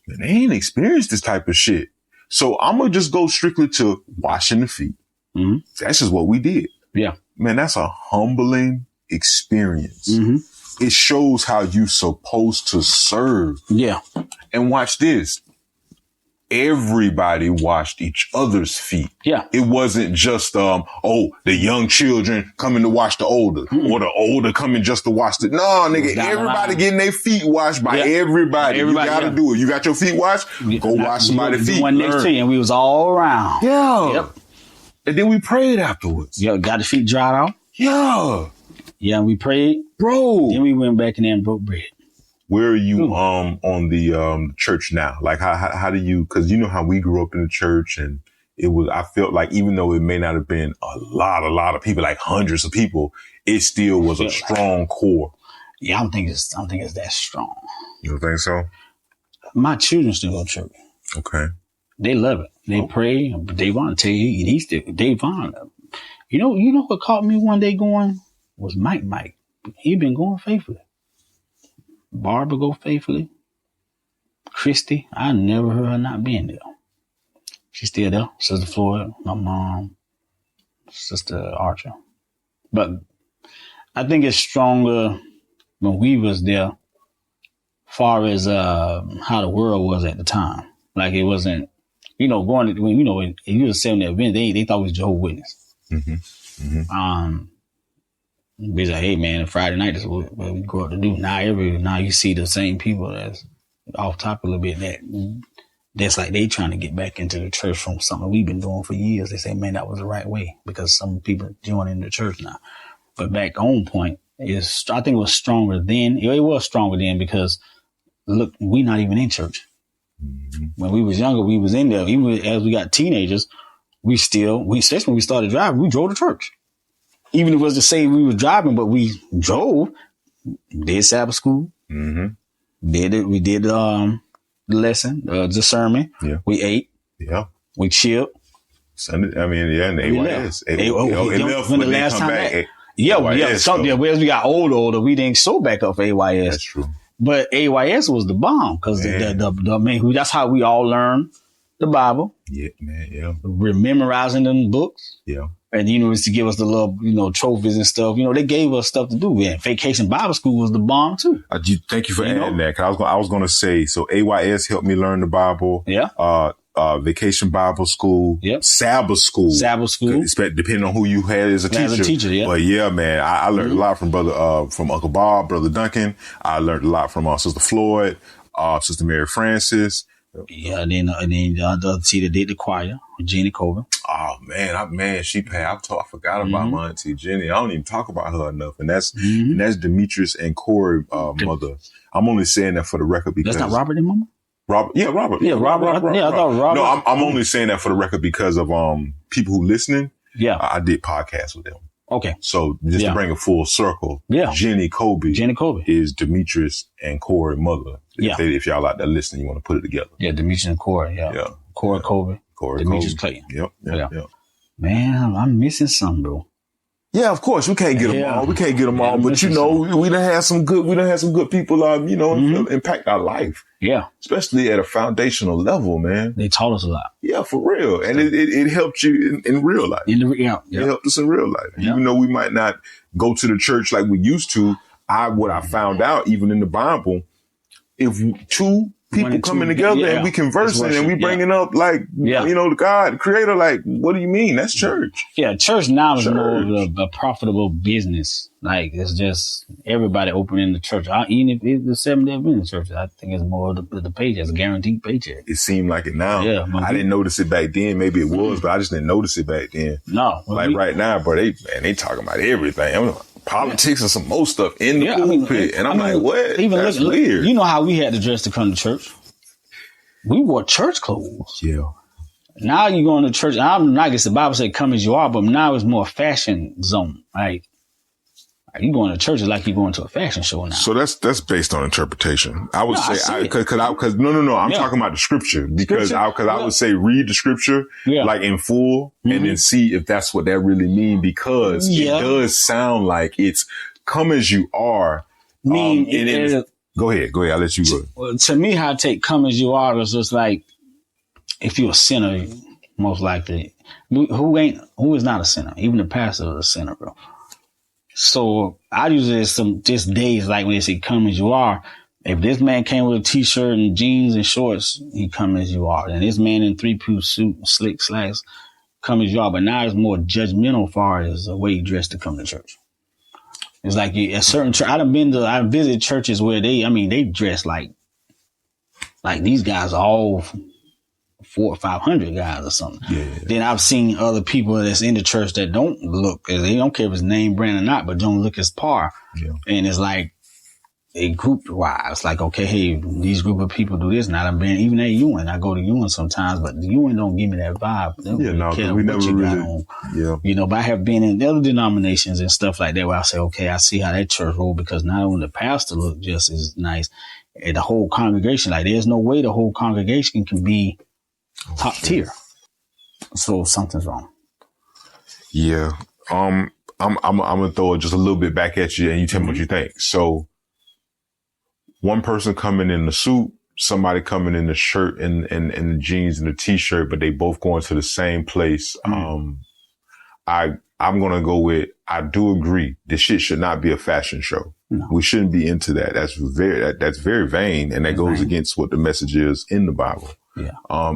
man, they ain't experienced this type of shit. So I'm going to just go strictly to washing the feet. Mm-hmm. That's just what we did. Yeah. Man, that's a humbling experience. Mm-hmm. It shows how you supposed to serve. Yeah. And watch this. Everybody washed each other's feet. Yeah. It wasn't just, the young children coming to wash the older or the older coming just to wash the, no, nigga, everybody getting their feet washed by everybody. You gotta do it. You got your feet washed? Go wash somebody's feet. One next to you, and we was all around. Yeah. Yep. And then we prayed afterwards. Yeah. Got the feet dried out. Yeah. Yeah. And we prayed. Bro. Then we went back in there and broke bread. Where are you on the church now? Like how do you? Because you know how we grew up in the church, and it was. I felt like even though it may not have been a lot of people, like hundreds of people, it still was a strong core. Yeah, I don't think it's that strong. You don't think so? My children still go to church. Okay. They love it. They pray. Davon tell you he still Davon. You know what caught me one day going was Mike. He been going faithfully. Barbara go faithfully. Christy, I never heard her not being there. She's still there. Sister Floyd, my mom, Sister Archer. But I think it's stronger when we was there, far as how the world was at the time. Like it wasn't, going to, when you was selling the event, they thought it was Jehovah's Witness. Mm-hmm. Mm-hmm. We like, hey man, Friday night is what we grew up to do. Now you see the same people that's off top a little bit that's like they trying to get back into the church from something we've been doing for years. They say, man, that was the right way because some people joining the church now. But back on point is, I think it was stronger then. It was stronger then because look, we not even in church. Mm-hmm. When we was younger, we was in there. Even as we got teenagers, especially when we started driving, we drove to church. Even if it was to say we were driving, but we drove, did Sabbath school, mm-hmm. We did the lesson, the sermon. Yeah. We ate. Yeah. We chilled. Sunday, and the AYS. When the last time back. As we got older, we didn't show back up for AYS. That's true. But AYS was the bomb because that's how we all learned the Bible. Yeah, man. Yeah. We're memorizing them books. Yeah. And the university give us the little, trophies and stuff. They gave us stuff to do. Man, Vacation Bible School was the bomb too. Thank you for adding that. Cause I was going to say, so AYS helped me learn the Bible. Yeah. Vacation Bible School. Yep. Sabbath School. Depending on who you had as a teacher. Yeah. But yeah, man, I learned a lot from from Uncle Bob, Brother Duncan. I learned a lot from Sister Floyd, Sister Mary Francis. Yeah, and then the other teacher did the choir, Jenny Coburn. Oh man, she passed. I forgot about my auntie Jenny. I don't even talk about her enough, and that's Demetrius and Corey mother. I'm only saying that for the record because that's not Robert and Mama. Robert. Yeah, Robert. Yeah, Robert. Yeah, I thought Robert. No, I'm only saying that for the record because of people who listening. Yeah, I did podcasts with them. Okay. So just to bring a full circle, Jenny Kobe is Demetrius and Corey mother. If y'all out there listening, you want to put it together. Yeah, Demetrius and Corey. Yeah. Corey Kobe. Demetrius Clayton. Yep. Man, I'm missing some, bro. Yeah, of course we can't get them all. We can't get them all, but we done had some good people, impact our life. Yeah, especially at a foundational level, man. They taught us a lot. Yeah, for real, and it helped you in real life. It helped us in real life, even though we might not go to the church like we used to. What I found out, even in the Bible, if two people coming together and we conversing and we bringing up the God, Creator, like, what do you mean? That's church. Yeah, church now is more of a profitable business. Like, it's just everybody opening the church. Even if it's the 7-day Adventist church, I think it's more of the paycheck. It's a guaranteed paycheck. It seemed like it now. Yeah, I didn't notice it back then. Maybe it was, but I just didn't notice it back then. No. Right now, bro, they talking about everything. Politics and some more stuff in the pulpit. And I'm like, what? That's weird. You know how we had to dress to come to church? We wore church clothes. Yeah. Now you going to church. I guess the Bible said come as you are, but now it's more fashion zone. Like you going to church is like you going to a fashion show now. So that's based on interpretation. I would say, because no. I'm talking about the scripture because I would say read the scripture like in full and then see if that's what that really mean because it does sound like it's come as you are. Go ahead. I'll let you go. Well, to me, how I take come as you are is just like if you're a sinner, most likely who is not a sinner. Even the pastor is a sinner, bro. So I usually just days like when they say come as you are. If this man came with a t-shirt and jeans and shorts, he come as you are. And this man in 3-piece suit, slick slacks, come as you are. But now it's more judgmental far as the way you dress to come to church. It's like a certain church. I visited churches where they dress like these guys are all 400 or 500 guys or something. Yeah. Then I've seen other people that's in the church that don't look, they don't care if it's name brand or not, but don't look as par. Yeah. And it's like, a group wise, like, okay, hey, these group of people do this. Now I've been even at Ewing. I go to Ewing sometimes, but the Ewing don't give me that vibe. They don't really care we what never you really, got on. yeah. You know, but I have been in other denominations and stuff like that where I say, okay, I see how that church roll, because not only the pastor look just as nice, and the whole congregation, like there's no way the whole congregation can be top tier. So something's wrong. Yeah. I'm gonna throw it just a little bit back at you, and you tell me what you think. So, one person coming in the suit, somebody coming in the shirt and the jeans and the t-shirt, but they both going to the same place. I'm gonna go with, I do agree, this shit should not be a fashion show. No. We shouldn't be into that. That's very vain, and that goes against what the message is in the Bible. Yeah.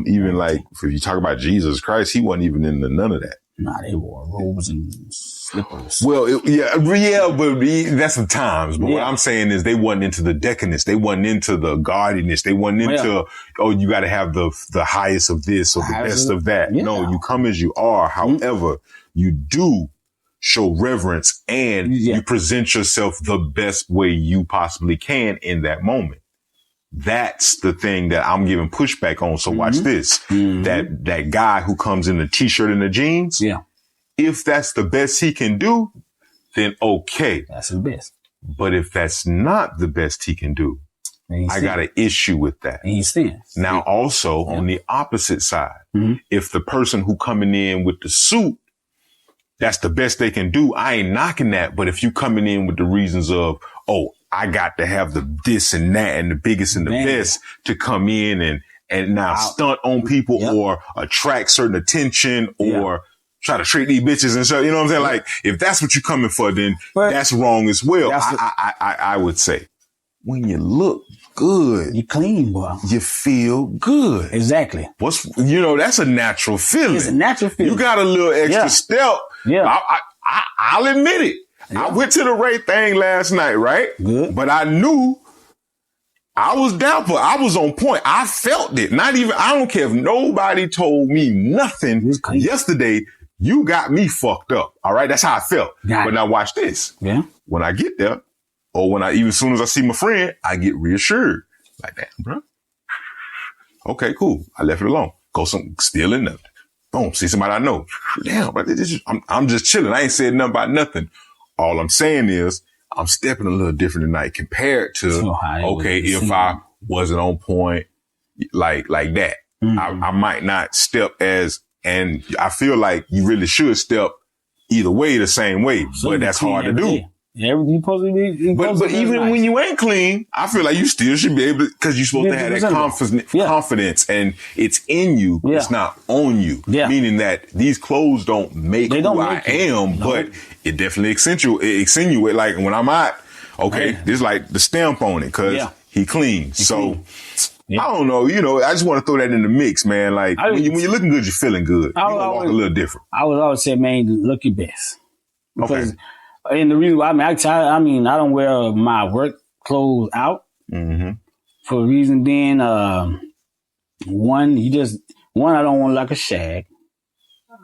Even like if you talk about Jesus Christ, he wasn't even into none of that. Nah, they wore robes and slippers. Well, but that's the times. But what I'm saying is they wasn't into the decadence. They wasn't into the gaudiness. They wasn't into, you got to have the highest of this or the best of that. Yeah. No, you come as you are. However, you do show reverence and you present yourself the best way you possibly can in that moment. That's the thing that I'm giving pushback on. So watch this. That guy who comes in the t-shirt and the jeans. Yeah. If that's the best he can do, then okay. That's his best. But if that's not the best he can do, I got an issue with that. And he's thin. Now also on the opposite side, if the person who coming in with the suit, that's the best they can do, I ain't knocking that. But if you coming in with the reasons of, I got to have the this and that and the biggest and the best to come in and now stunt on people or attract certain attention or try to treat these bitches and so, you know what I'm saying? Like, if that's what you're coming for, then that's wrong as well. I would say when you look good, you clean, boy. You feel good. Exactly. That's a natural feeling. It's a natural feeling. You got a little extra step. Yeah. I'll admit it. Yeah. I went to the Ray thing last night, right? Good. But I knew I was down for. I was on point. I felt it. I don't care if nobody told me nothing yesterday. You got me fucked up. All right. That's how I felt. But now watch this. Yeah. When I get there, or as soon as I see my friend, I get reassured. Like, damn, bro. Okay, cool. I left it alone. Still in there. Boom. See somebody I know. Damn, bro. I'm just chilling. I ain't said nothing about nothing. All I'm saying is I'm stepping a little different tonight compared to, if I wasn't on point like that, I might not step and I feel like you really should step either way the same way, but that's hard to do. But even when you ain't clean, I feel like you still should be able to, because you're supposed to have that confidence and it's in you. Yeah. It's not on you. Yeah. Meaning that these clothes don't make who I am, but it definitely accentuate. Like when I'm out, there's like the stamp on it because he clean. So I don't know, I just want to throw that in the mix, man. Like when you're looking good, you're feeling good. You're gonna walk a little different. I would always say, man, look your best. Because and the reason why, I don't wear my work clothes out for the reason being, one, I don't want like a shag.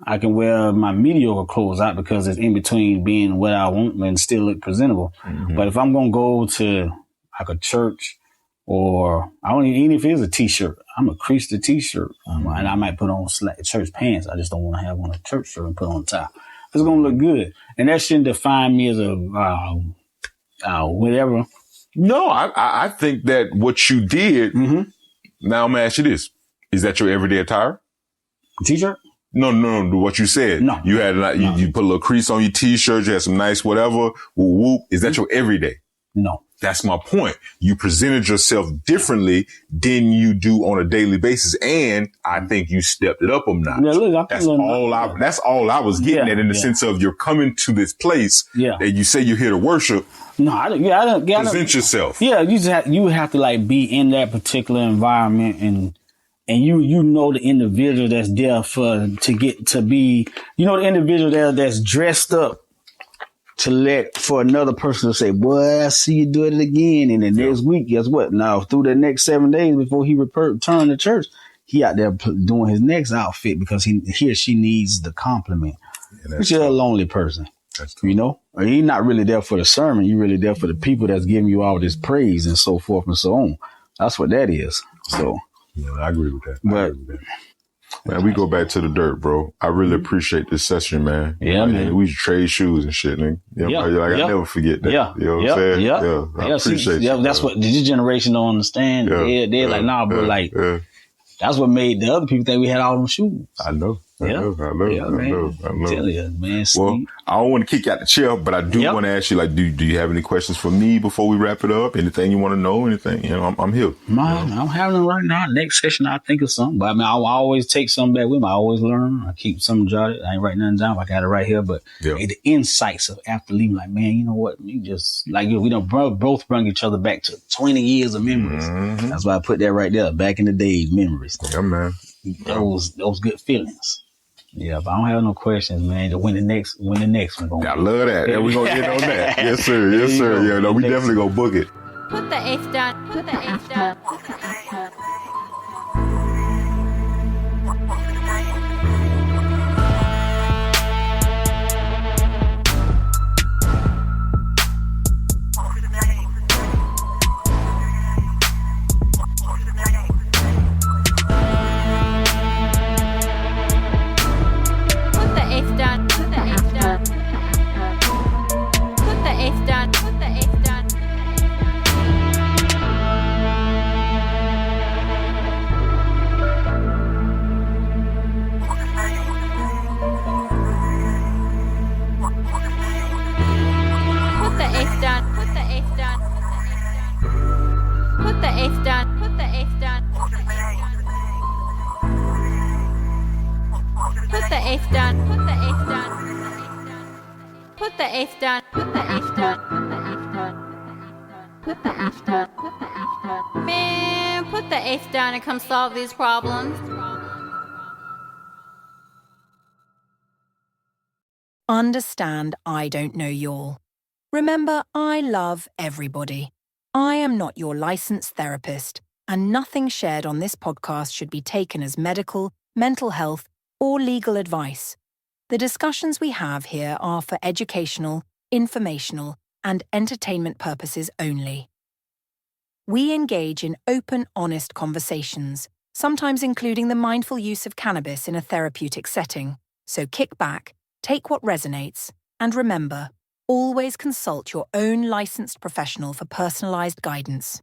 I can wear my mediocre clothes out because it's in between being what I want and still look presentable. But if I'm going to go to like a church or even if it is a t-shirt, I'm going to crease the t-shirt and I might put on church pants. I just don't want to have on a church shirt and put on a tie. It's going to look good. And that shouldn't define me as a whatever. No, I think that what you did, now I'm going to ask you this. Is that your everyday attire? T-shirt? No, what you said. No. You had you put a little crease on your t-shirt, you had some nice whatever, whoop. Is that your everyday? No. That's my point. You presented yourself differently than you do on a daily basis. And I think you stepped it up a notch. Yeah, look, that's all I was getting at in the sense of you're coming to this place that you say you're here to worship. No, I don't present yourself. Yeah, you have to like be in that particular environment and you know the individual that's there the individual that's dressed up for another person to say, boy, I see you doing it again. And the next week, guess what? Now, through the next 7 days before he returned to church, he out there doing his next outfit because he or she needs the compliment. Which is a lonely person. That's cool. You know, you're not really there for the sermon. You're really there for the people that's giving you all this praise and so forth and so on. That's what that is. So, yeah, I agree with that. But man, we go back to the dirt, bro. I really appreciate this session, man. Yeah, like, man. We trade shoes and shit, nigga. I never forget that. Yeah. You know what I'm saying? Yeah. I appreciate you. That's what this generation don't understand. They're like, nah, bro, that's what made the other people think we had all them shoes. I know. I know. I'm telling you, man. Well, I don't want to kick you out the chair, but I do want to ask you, like, do you have any questions for me before we wrap it up? Anything you want to know? Anything? You know, I'm here. Man, I'm having them right now. Next session, I'll think of something. But I mean, I always take something back with me. I always learn. I keep something jotted. I ain't writing nothing down. I got it right here. But the insights of after leaving, like, man, you know what? You just, like, we don't both bring each other back to 20 years of memories. Mm-hmm. That's why I put that right there. Back in the days, memories. Yeah, man. Those good feelings. Yeah, but I don't have no questions, man. To win the next one. I love that. Yeah, we gonna get on that. Yes, sir. Yes, sir. Yeah, no, we definitely gonna book it. Put the eighth down. Put the eighth down. Man, put the eighth down and come solve these problems. Understand I don't know y'all. Remember, I love everybody. I am not your licensed therapist, and nothing shared on this podcast should be taken as medical, mental health, or legal advice. The discussions we have here are for educational, informational, and entertainment purposes only. We engage in open, honest conversations, sometimes including the mindful use of cannabis in a therapeutic setting. So kick back, take what resonates, and remember, always consult your own licensed professional for personalized guidance.